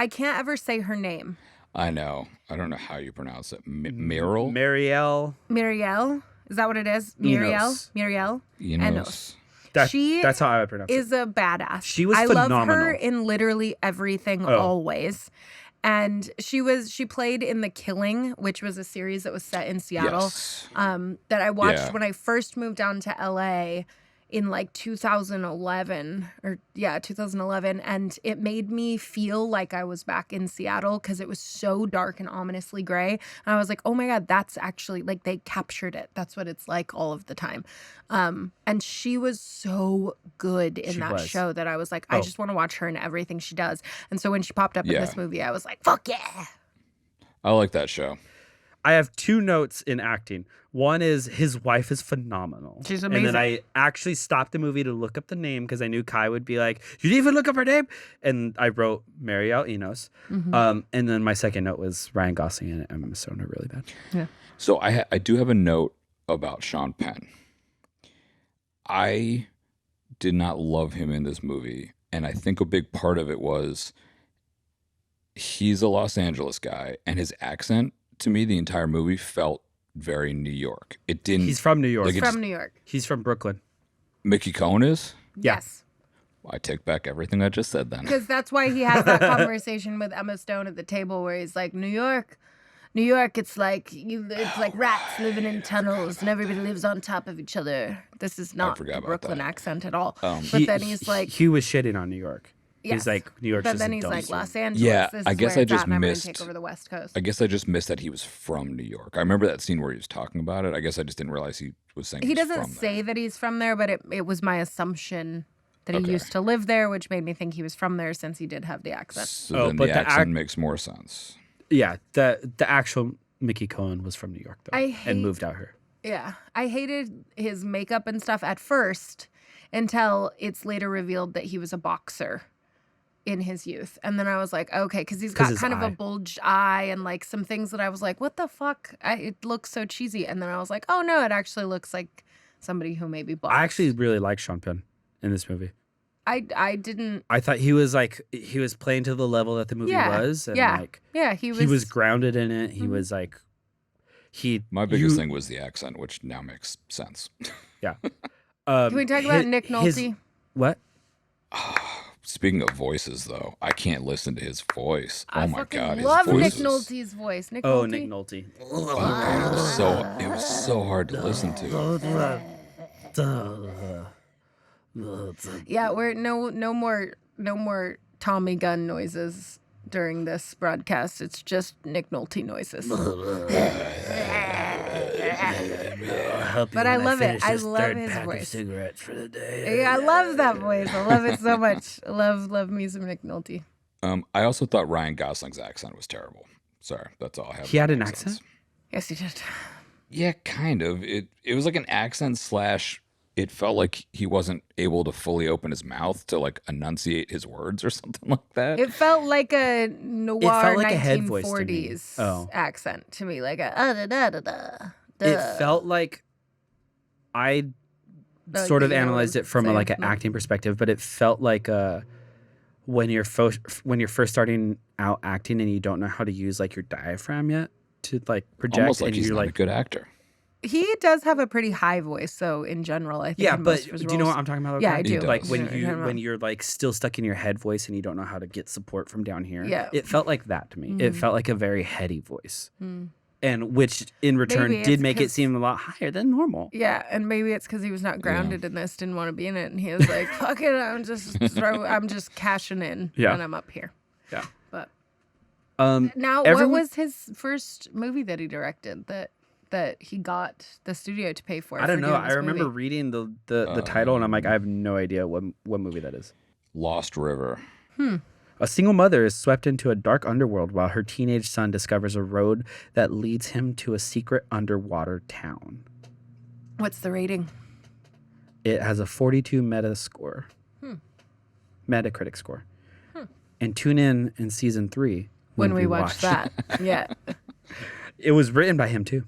can't ever say her name. I know. I don't know how you pronounce it. Meryl? Marielle. Muriel? Is that what it is? Muriel? Enos. Muriel? Enos. She That's how I would pronounce it. is a badass. She was I love phenomenal. her in literally everything always. And she played in The Killing, which was a series that was set in Seattle. Yes. That I watched Yeah. when I first moved down to LA in like 2011 and it made me feel like I was back in Seattle because it was so dark and ominously gray, and I was like, oh my god, that's actually like they captured it. That's what it's like all of the time. And she was so good in that show that I was like, I just want to watch her in everything she does. And so when she popped up in this movie, I was like, fuck yeah. I like that show. I have two notes in acting. One is his wife is phenomenal. She's And amazing. then I actually stopped the movie to look up the name because I knew Kai would be like, you didn't even look up her name? And I wrote Marielle Enos. And then my second note was Ryan Gosling and Emma Stone are really bad. Yeah. So I do have a note about Sean Penn. I did not love him in this movie. And I think a big part of it was he's a Los Angeles guy, and his accent, to me, the entire movie felt very New York. It didn't. He's from New York. Like, He's from New York. He's from Brooklyn. Mickey Cohen is? Yeah. Yes. I take back everything I just said then. Because that's why he has that conversation with Emma Stone at the table where he's like, New York, it's like rats living in tunnels and everybody lives on top of each other. This is not forgot the about Brooklyn that. accent at all. But then he's like, he was shitting on New York. yes. He's like, New York's But just then a he's like, dumpster. Los Angeles. Yeah, this I is guess where I it's just at, and I'm gonna missed- take over the West Coast. I guess I just missed that he was from New York. I remember that scene where he was talking about it. I guess I just didn't realize he was saying He was doesn't from say there. that he's from there, but it was my assumption that he Okay. used to live there, which made me think he was from there since he did have the accent. So then but the the accent act- makes more sense. Yeah, the actual Mickey Cohen was from New York, though, I hate- and moved out here. Yeah, I hated his makeup and stuff at first until it's later revealed that he was a boxer in his youth. And then I was like, okay, because he's 'Cause got his kind of eye. a bulged eye and like some things that I was like, what the fuck? It looks so cheesy. And then I was like, oh no, it actually looks like somebody who maybe boxed. I actually really like Sean Penn in this movie. I didn't. I thought he was playing to the level that the movie was, and He he was grounded in it. He was like, My biggest thing was the accent, which now makes sense. Yeah. Can we talk about Nick Nolte? What? Speaking of voices, though, I can't listen to his voice. I Oh my fucking god, his love voice Nick is- Nolte's voice. Nick Oh, Nolte? Nick Nolte. It was so hard to listen to. Yeah, we're no more Tommy gun noises during this broadcast. It's just Nick Nolte noises. But I love it. I love his voice. Cigarettes for the day. Yeah, I love that voice. I love it so much. I love me some Nick Nolte. I also thought Ryan Gosling's accent was terrible. Sorry, that's all I have. He had on an accents. accent? Yes, he did. Yeah, kind of. It was like an accent slash. It felt like he wasn't able to fully open his mouth to like enunciate his words or something like that. It felt like a noir felt like a head voice to me. 1940s Oh. accent to me, like a da da da da. It felt like I Oh, sort of you know analyzed what it from I'm like an saying? acting perspective, but it felt like when you're first starting out acting and you don't know how to use like your diaphragm yet to like project, Almost like and he's you're not a like, good actor. He does have a pretty high voice, so in general, I think. yeah, in but most of his do you know roles. what I'm talking about? Yeah, I Kai? do. Like does. when Yeah, you're like still stuck in your head voice and you don't know how to get support from down here. Yeah. It felt like that to me. It felt like a very heady voice. Mm. And which in return Maybe did it's make it 'cause- seem a lot higher than normal. Yeah, and maybe it's because he was not grounded in this, didn't want to be in it, and he was like, "Fuck it, I'm just cashing in, Yeah. and I'm up here." Yeah. But Um, now, everyone- what was his first movie that he directed that that he got the studio to pay for. I don't for know. doing I this remember movie. reading the title, and I'm like, I have no idea what movie that is. Lost River. A single mother is swept into a dark underworld while her teenage son discovers a road that leads him to a secret underwater town. What's the rating? It has a 42 Metacritic score. And tune in season 3 When we watch that. Yeah. It was written by him too.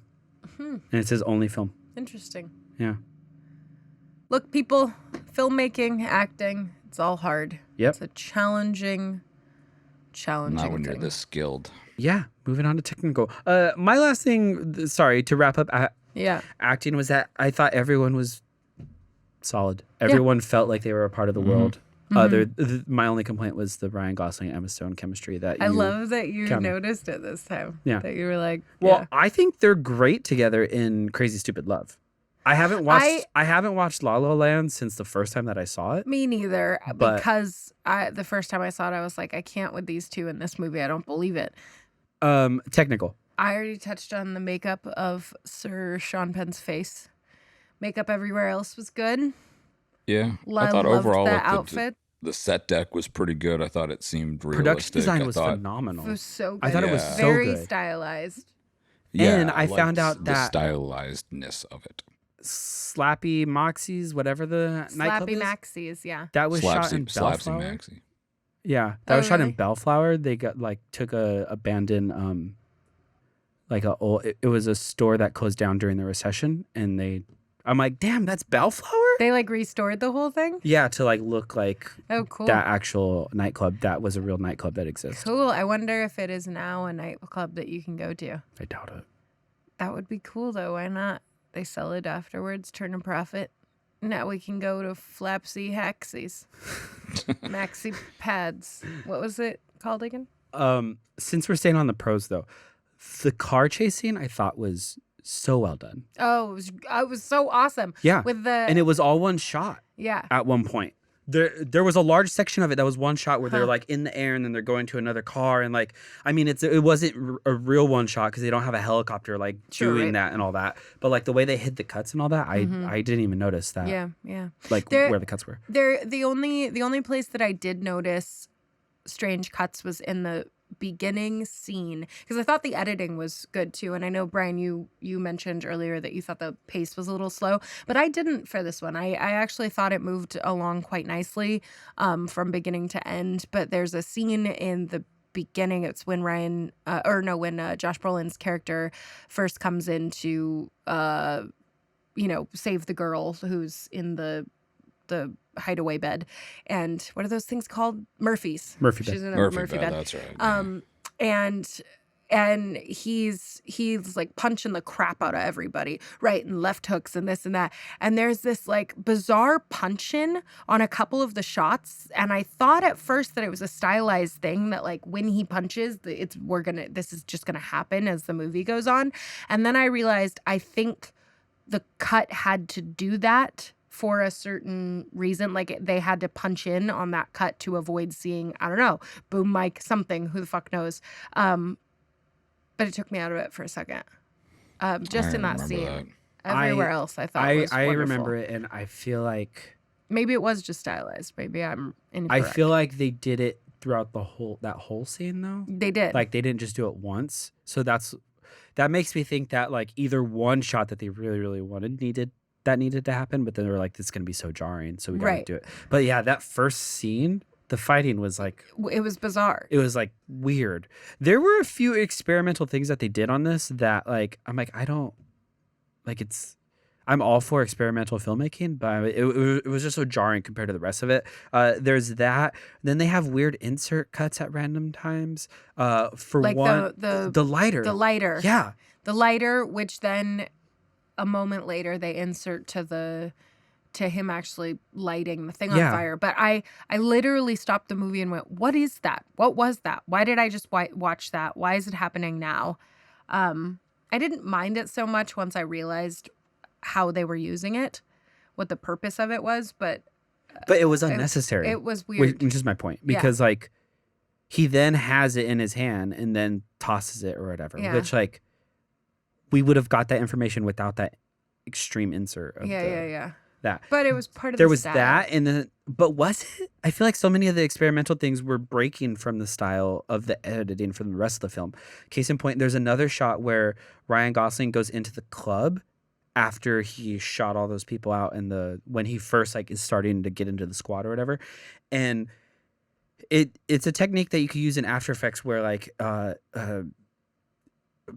And it's his only film. Interesting. Yeah. Look, people, filmmaking, acting, it's all hard. Yep. It's a challenging Not when you're thing. this skilled. Yeah. Moving on to technical. My last thing, sorry, to wrap up Yeah. acting was that I thought everyone was solid. Everyone felt like they were a part of the world. My only complaint was the Ryan Gosling and Emma Stone chemistry. I love that you counted. noticed it this time. Yeah. That you were like, Well, yeah. I think they're great together in Crazy Stupid Love. I haven't watched La La Land since the first time that I saw it. Me neither. But- Because the first time I saw it, I was like, I can't with these two in this movie. I don't believe it. Technical. I already touched on the makeup of Sir Sean Penn's face. Makeup everywhere else was good. Yeah. I I thought loved overall the like, outfit. the set deck was pretty good. I thought it seemed realistic. Production design I was thought, phenomenal. It was so good. I thought it was Yeah. so very good. stylized. Yeah, And I found liked out that- the stylizedness of it. Slappy Moxie's, whatever the nightclub Slappy is, Maxies, yeah. that was shot in Slapsy Bellflower. Maxie. Yeah, that Oh, was shot in really? Bellflower. They got took a abandoned it was a store that closed down during the recession, and I'm like, damn, that's Bellflower. They restored the whole thing? Yeah, to look like Oh, cool. that actual nightclub that was a real nightclub that exists. Cool. I wonder if it is now a nightclub that you can go to. I doubt it. That would be cool, though. Why not? They sell it afterwards, turn a profit. Now we can go to Flapsy Haxies. Maxi Pads. What was it called again? Since we're staying on the pros though, the car chase scene I thought was so well done. Oh, it was so awesome. Yeah, With the and it was all one shot yeah. at one point. There was a large section of it that was one shot where they're in the air and then they're going to another car and it wasn't a real one shot because they don't have a helicopter Sure, doing right. that and all that. But the way they hid the cuts and all that, I didn't even notice that. Yeah, yeah. Where the cuts were. The only place that I did notice strange cuts was in the beginning scene because I thought the editing was good too. And I know, Brian, you mentioned earlier that you thought the pace was a little slow, but I didn't for this one. I actually thought it moved along quite nicely from beginning to end. But there's a scene in the beginning. It's when when Josh Brolin's character first comes in to save the girl who's in the hideaway bed. And what are those things called? Murphy's. Murphy bed. She's in a Murphy, bed. that's right. And he's punching the crap out of everybody, right? And left hooks and this and that. And there's this bizarre punch-in on a couple of the shots. And I thought at first that it was a stylized thing that when he punches, this is just gonna happen as the movie goes on. And then I realized I think the cut had to do that for a certain reason. They had to punch in on that cut to avoid seeing, I don't know, boom mic, something, who the fuck knows. But it took me out of it for a second. Just in that remember scene. that. Everywhere else I thought was I wonderful. remember it, and I feel like Maybe it was just stylized. Maybe I'm incorrect. I feel like they did it throughout that whole scene though. they did. They didn't just do it once. So that makes me think that either one shot that they really, really wanted needed to happen, but then they were like, this is gonna be so jarring, so we gotta Right. do it. But yeah, that first scene, the fighting was It was bizarre. it was weird. There were a few experimental things that they did on this that I'm I don't I'm all for experimental filmmaking, but it was just so jarring compared to the rest of it. There's that. Then they have weird insert cuts at random times. For one, the lighter. The lighter. Yeah. The lighter, which then a moment later they insert to him actually lighting the thing on Yeah. fire. But I literally stopped the movie and went, what is that? What was that? Why did I just watch that? Why is it happening now? I didn't mind it so much once I realized how they were using it, what the purpose of it was, but it was unnecessary. it was weird. Which is my point. Yeah. Because he then has it in his hand and then tosses it or whatever. Yeah. Which we would have got that information without that extreme insert of that. But it was part of there the was style. that, and then but was it? I feel like so many of the experimental things were breaking from the style of the editing from the rest of the film. Case in point, there's another shot where Ryan Gosling goes into the club after he shot all those people out when he first like is starting to get into the squad or whatever, and it's a technique that you could use in After Effects where like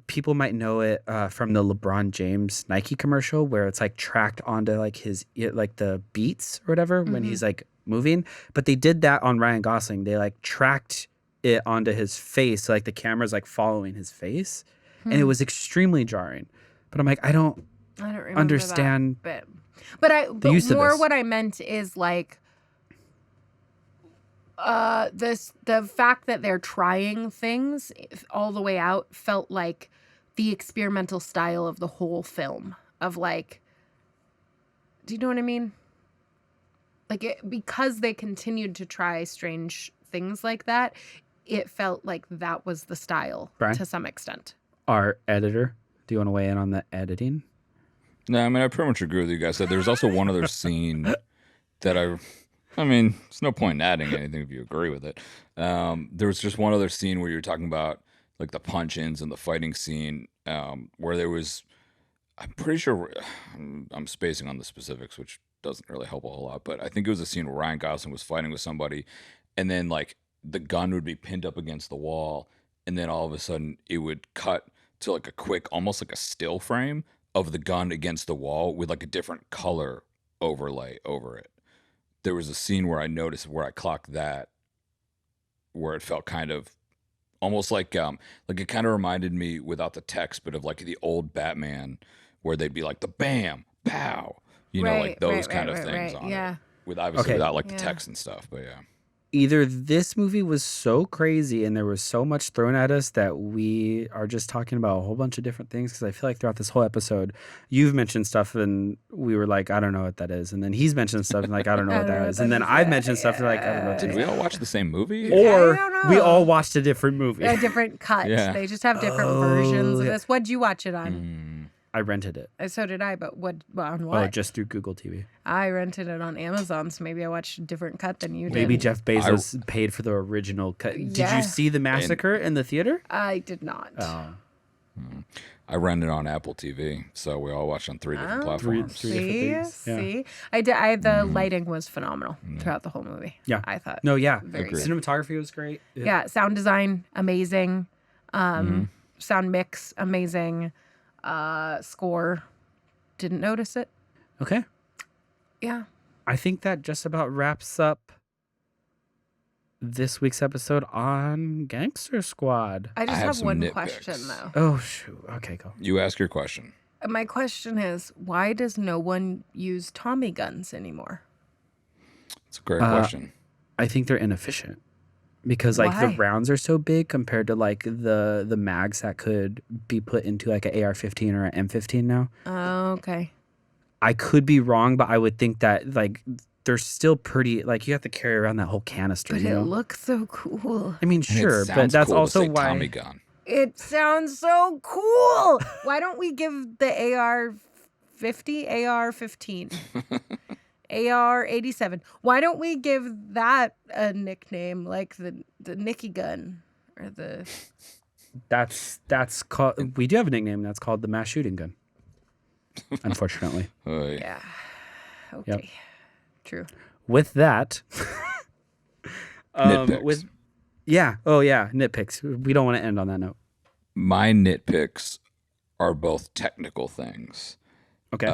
people might know it from the LeBron James Nike commercial where it's like tracked onto like like the beats or whatever when he's like moving. But they did that on Ryan Gosling. They like tracked it onto his face, so like the camera's like following his face, and it was extremely jarring. But I'm like, I don't remember understand that bit. But use of more this. what I meant is like the fact that they're trying things all the way out felt like the experimental style of the whole film of like, do you know what I mean? Like because they continued to try strange things like that, it felt like that was the style Brian? To some extent. Our editor, do you want to weigh in on the editing? No, I mean, I pretty much agree with you guys. There's also one other scene that I mean, there's no point in adding anything if you agree with it. There was just one other scene where you were talking about like the punch-ins and the fighting scene where there was, I'm pretty sure, I'm spacing on the specifics, which doesn't really help a whole lot, but I think it was a scene where Ryan Gosling was fighting with somebody and then like the gun would be pinned up against the wall and then all of a sudden it would cut to like a quick, almost like a still frame of the gun against the wall with like a different color overlay over it. There was a scene where I noticed where I clocked that, where it felt kind of almost like it kind of reminded me without the text, but of like the old Batman, where they'd be like the bam, pow, you know, like those kind of things on it. With obviously without like the text and stuff, but yeah. Either this movie was so crazy and there was so much thrown at us that we are just talking about a whole bunch of different things, because I feel like throughout this whole episode, you've mentioned stuff and we were like, I don't know what that is. And then he's mentioned stuff and like, I don't know what that is. And then I've mentioned stuff and like, I don't know what that Did is. we all watch the same movie? Or I don't know. we all watched a different movie. A different cut. Yeah. They just have different versions of this. What'd you watch it on? I rented it. So did I, but on what? Oh, just through Google TV. I rented it on Amazon, so maybe I watched a different cut than you did. Maybe Jeff Bezos paid for the original cut. Did you see The Massacre in the theater? I did not. Oh. I rented on Apple TV, so we all watched on 3 different platforms. Three different things. Yeah. See? The lighting was phenomenal throughout the whole movie. Yeah. I thought. No, yeah. Very Agreed. Cinematography was great. Yeah, sound design, amazing. Sound mix, amazing. Score, didn't notice it. Okay. Yeah. I think that just about wraps up this week's episode on Gangster Squad. I just have have some one nitpicks. question, though. Oh, shoot. Okay, go. You ask your question. My question is, why does no one use Tommy guns anymore? It's a great question. I think they're inefficient because like the Why? rounds are so big compared to like the mags that could be put into like an AR-15 or an M15 now. Oh, okay. I could be wrong, but I would think that like they're still pretty, like you have to carry around that whole canister. But you it know? looks so cool. I mean, And it sure, but sounds that's cool to also say why. Tommy gun. It sounds so cool. Why don't we give the AR-50, AR-15, AR-87? Why don't we give that a nickname like the Nicky gun or the? That's called. We do have a nickname that's called the mass shooting gun. Unfortunately. Oy. Yeah. Okay. Yep. True. With that, Nitpicks. nitpicks. We don't want to end on that note. My nitpicks are both technical things. Okay.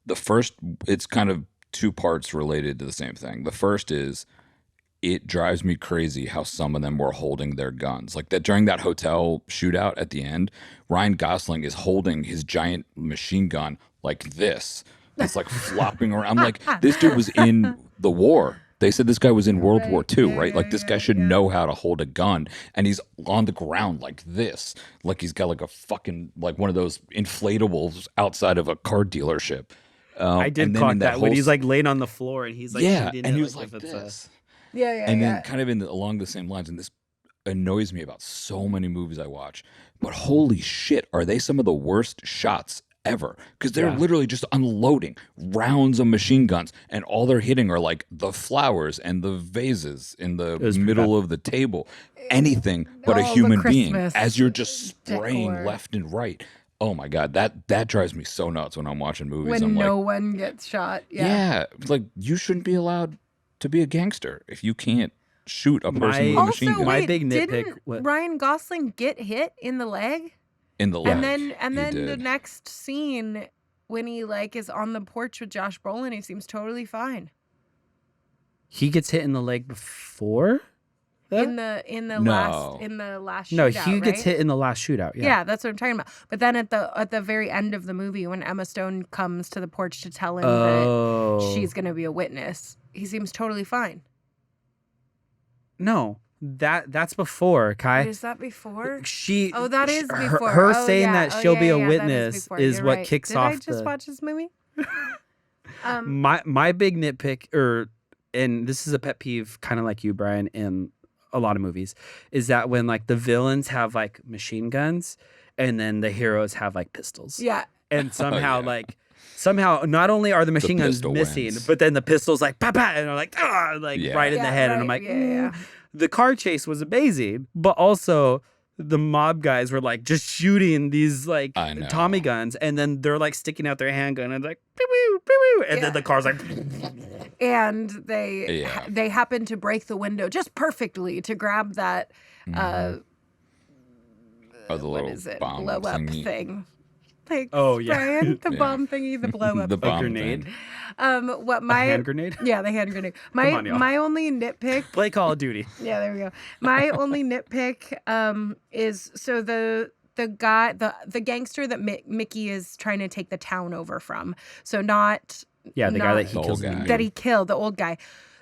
The first, it's kind of two parts related to the same thing. The first is, it drives me crazy how some of them were holding their guns. Like that during that hotel shootout at the end, Ryan Gosling is holding his giant machine gun like this. It's like flopping around. I'm like, this dude was in the war. They said this guy was in World War II, right? Like this guy should know how to hold a gun, and he's on the ground like this, like he's got like a fucking like one of those inflatables outside of a car dealership. I and did then caught in that when whole he's like laying on the floor and he's like yeah, shooting and it, he was if like it's this. Yeah. And then kind of along the same lines, and this, annoys me about so many movies I watch. But holy shit, are they some of the worst shots ever? Because they're literally just unloading rounds of machine guns, and all they're hitting are like the flowers and the vases in the middle of the table. Anything but a All the human being Christmas as you're just spraying decor. left and right. Oh my God, that drives me so nuts when I'm watching movies. When I'm no like, one gets shot. yeah, it's like you shouldn't be allowed to be a gangster if you can't shoot a person with a machine Also, gun My wait, big nitpick didn't was- Ryan Gosling get hit in the leg? in the leg. And then He the did. next scene when he like is on the porch with Josh Brolin, he seems totally fine. He gets hit in the leg before? that? In the No. last No, shootout, he gets right? hit in the last shootout. Yeah, that's what I'm talking about. But then at the very end of the movie, when Emma Stone comes to the porch to tell him that she's going to be a witness, he seems totally fine. No, that's before, Kai. Is that before? She. Oh, that is her- before. Her Oh, saying yeah. that Oh, she'll yeah, be a yeah, that witness before. is You're what right. kicks Did off I just the. watch this movie? My big nitpick, and this is a pet peeve, kind of like you, Brian, in a lot of movies, is that when like the villains have like machine guns, and then the heroes have like pistols. Yeah. And somehow yeah. like. Somehow, not only are the machine guns pistol missing, wins. but then the pistol's like, pa pa, and they're like, ah, like Yeah. right in the Yeah, head. And I'm right. like, Yeah. The car chase was amazing, but also the mob guys were like just shooting these like I know. Tommy guns, and then they're like sticking out their handgun and like, pew, pew, pew, pew, and Yeah. then the car's like, And they Yeah. they happen to break the window just perfectly to grab that Oh, the what little is it? bomb Blow up thingy. thing. Like, Oh, yeah. Brian, the Yeah. bomb thingy, the blow up. The bomb grenade. thing. What a my hand grenade. Yeah, the hand grenade. Come on, y'all. My only nitpick. Play Call of Duty. Yeah, there we go. My only nitpick is so the guy the gangster that Mickey is trying to take the town over from. So not Yeah, the guy not- that he The kills. old in the guy. that beginning. he killed, the old guy.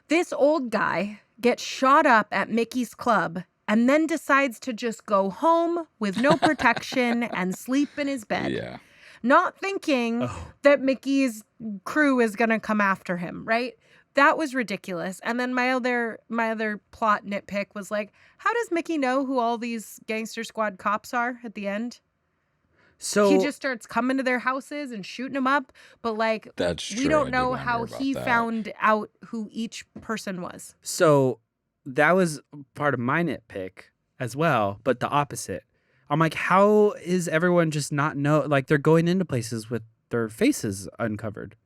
This old guy gets shot up at Mickey's club and then decides to just go home with no protection and sleep in his bed. Yeah. Not thinking that Mickey's crew is going to come after him, right? That was ridiculous. And then my other plot nitpick was like, how does Mickey know who all these Gangster Squad cops are at the end? So He just starts coming to their houses and shooting them up, but like That's we true. I don't did know wonder how about he that. found out who each person was. So that was part of my nitpick as well, but the opposite. I'm like, how is everyone just not know? Like they're going into places with their faces uncovered.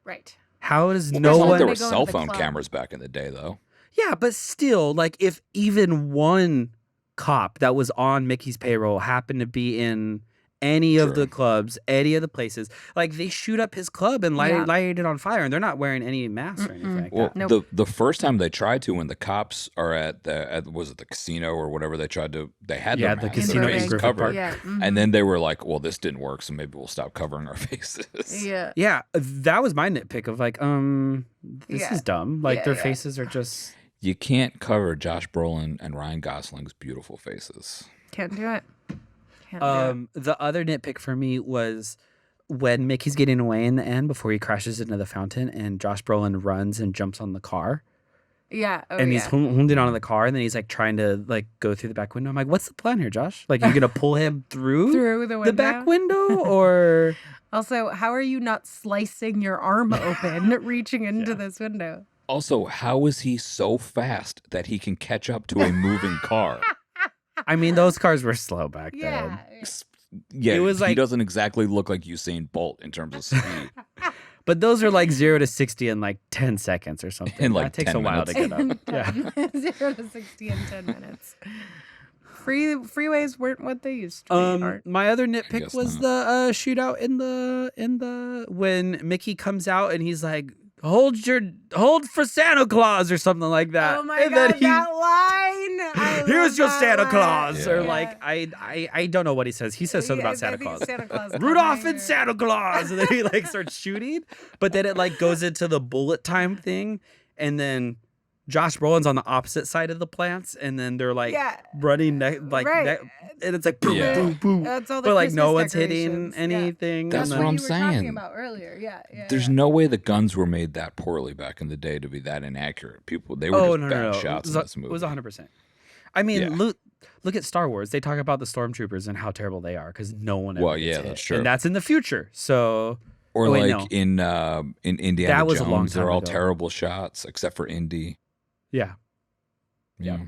Right. How does Well, no It's not like one? there They were go into cell the phone club. cameras back in the day, though. Yeah, but still, like if even one cop that was on Mickey's payroll happened to be in any of True. the clubs, any of the places, like they shoot up his club and light, Yeah. light it on fire, and they're not wearing any masks or anything like Well, that. Nope. the first time they tried to, when the cops are was it the casino or whatever, they had Yeah, their the masks, casino their in faces Griffith covered, Park. Yeah. and then they were like, "Well, this didn't work, so maybe we'll stop covering our faces." Yeah. Yeah, that was my nitpick of like, this Yeah. is dumb. Like Yeah, their yeah. faces are just. You can't cover Josh Brolin and Ryan Gosling's beautiful faces. Can't do it. Can't do it. The other nitpick for me was when Mickey's getting away in the end before he crashes into the fountain and Josh Brolin runs and jumps on the car Yeah. Oh, and he's yeah. holding onto the car and then he's like trying to like go through the back window. I'm like, what's the plan here, Josh? Like, you're gonna pull him through Through the window. the back window or? Also, how are you not slicing your arm open, reaching into this window? Also, how is he so fast that he can catch up to a moving car? I mean, those cars were slow back Yeah. then. Yeah, It was he like- doesn't exactly look like Usain Bolt in terms of speed. But those are like 0 to 60 in like 10 seconds or something. In, like, that takes 10 a while to get up. Yeah. 0 to 60 in 10 minutes. Freeways weren't what they used to be. Art. My other nitpick guess was not. the shootout in the when Mickey comes out and he's like, hold for Santa Claus or something like that. Oh my and god, then he, that line! I here's love your that Santa line. Claus, or Yeah. like I don't know what he says. He says something Yeah, about Santa I think Claus. it's Santa Claus. Rudolph coming and Santa Claus, and then he like starts shooting, but then it like goes into the bullet time thing, and then Josh Brolin's on the opposite side of the plants, and then they're like Yeah. running Right. and it's like boom, Yeah. boom, boom. That's all the But like no Christmas one's hitting decorations. Yeah. anything. That's and what then- I'm you were talking saying. about earlier. Yeah. There's no way the guns were made that poorly back in the day to be that inaccurate. They were just bad shots It in was, this movie. it was 100%. I mean, Yeah. look at Star Wars. They talk about the stormtroopers and how terrible they are because no one ever Well, gets yeah, hit. that's true. And that's in the future. So, Or oh, wait, like in Indiana That was a Jones, long they're time all ago. terrible shots except for Indy. yeah. Yeah.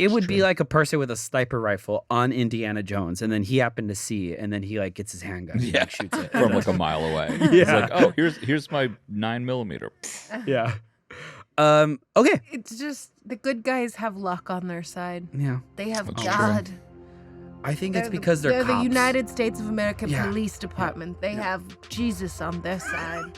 It would be true. like a person with a sniper rifle on Indiana Jones, and then he happened to see, and then he like gets his handgun and Yeah. like, shoots it From like a mile away. Yeah. It's like, oh, here's my 9mm. yeah. Okay. It's just the good guys have luck on their side. Yeah. They have That's God. I think it's They're because the, they're the cops. United States of America Yeah. Police Department. They have Jesus on their side.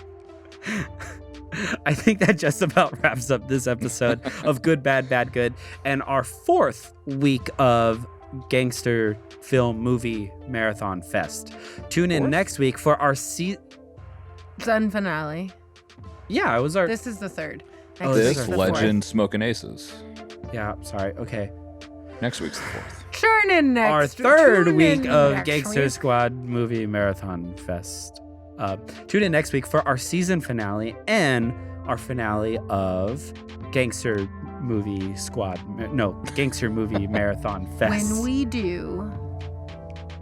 I think that just about wraps up this episode of Good, Bad, Bad, Good, and our 4th week of Gangster Film Movie Marathon Fest. Tune in next week for our Sun finale. Yeah, it was our. This is the 3rd. Oh, Next this week's is This the Legend Smoking Aces. Yeah, sorry. Okay. Next week's the 4th. 4th. Turn in next. Our 3rd Tune week in of next Gangster week. Squad Movie Marathon Fest. Tune in next week for our season finale and our finale of Gangster Movie Gangster Movie Marathon Fest. When we do.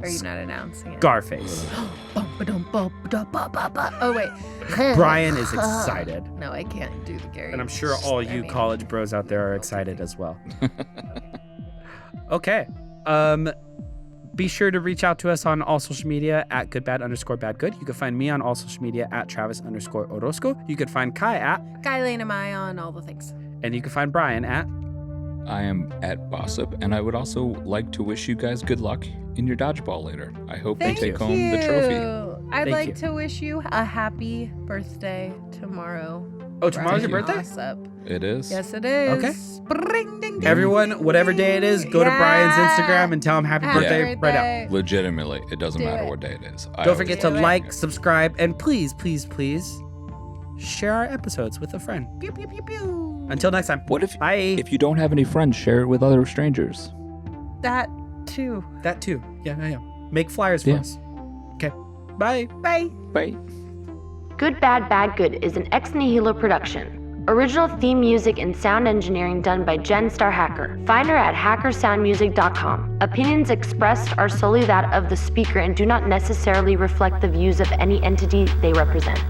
Are you not announcing it? Scarface. Oh, wait. Brian is excited. No, I can't do the Gary. And I'm sure all you college bros out there are excited as well. Okay. Be sure to reach out to us on all social media at goodbad_badgood. You can find me on all social media at Travis_Orozco. You can find Kai at, Kylene am I on all the things. and you can find Brian at. I am at Bossip, and I would also like to wish you guys good luck in your dodgeball later. I hope Thank you take home the trophy. I'd Thank like you. to wish you a happy birthday tomorrow. Oh, tomorrow's your Brian birthday? Mossop. It is. Yes, it is. Okay. Bring, ding, ding, Everyone, ding, whatever day it is, go to Brian's Instagram and tell him happy Happy birthday right out. birthday. Legitimately, it doesn't Do matter it. what day it is. Don't forget to do it. like, subscribe, and please, please, please share our episodes with a friend. Pew, pew, pew, pew. Until next time. What if Bye. if you don't have any friends, share it with other strangers? That too. That too. Yeah. Make flyers for Yeah. us. Okay. Bye. Bye. Bye. Good, Bad, Bad, Good is an Ex Nihilo production. Original theme music and sound engineering done by GANGSTER Hacker. Find her at hackersoundmusic.com. Opinions expressed are solely that of the speaker and do not necessarily reflect the views of any entity they represent.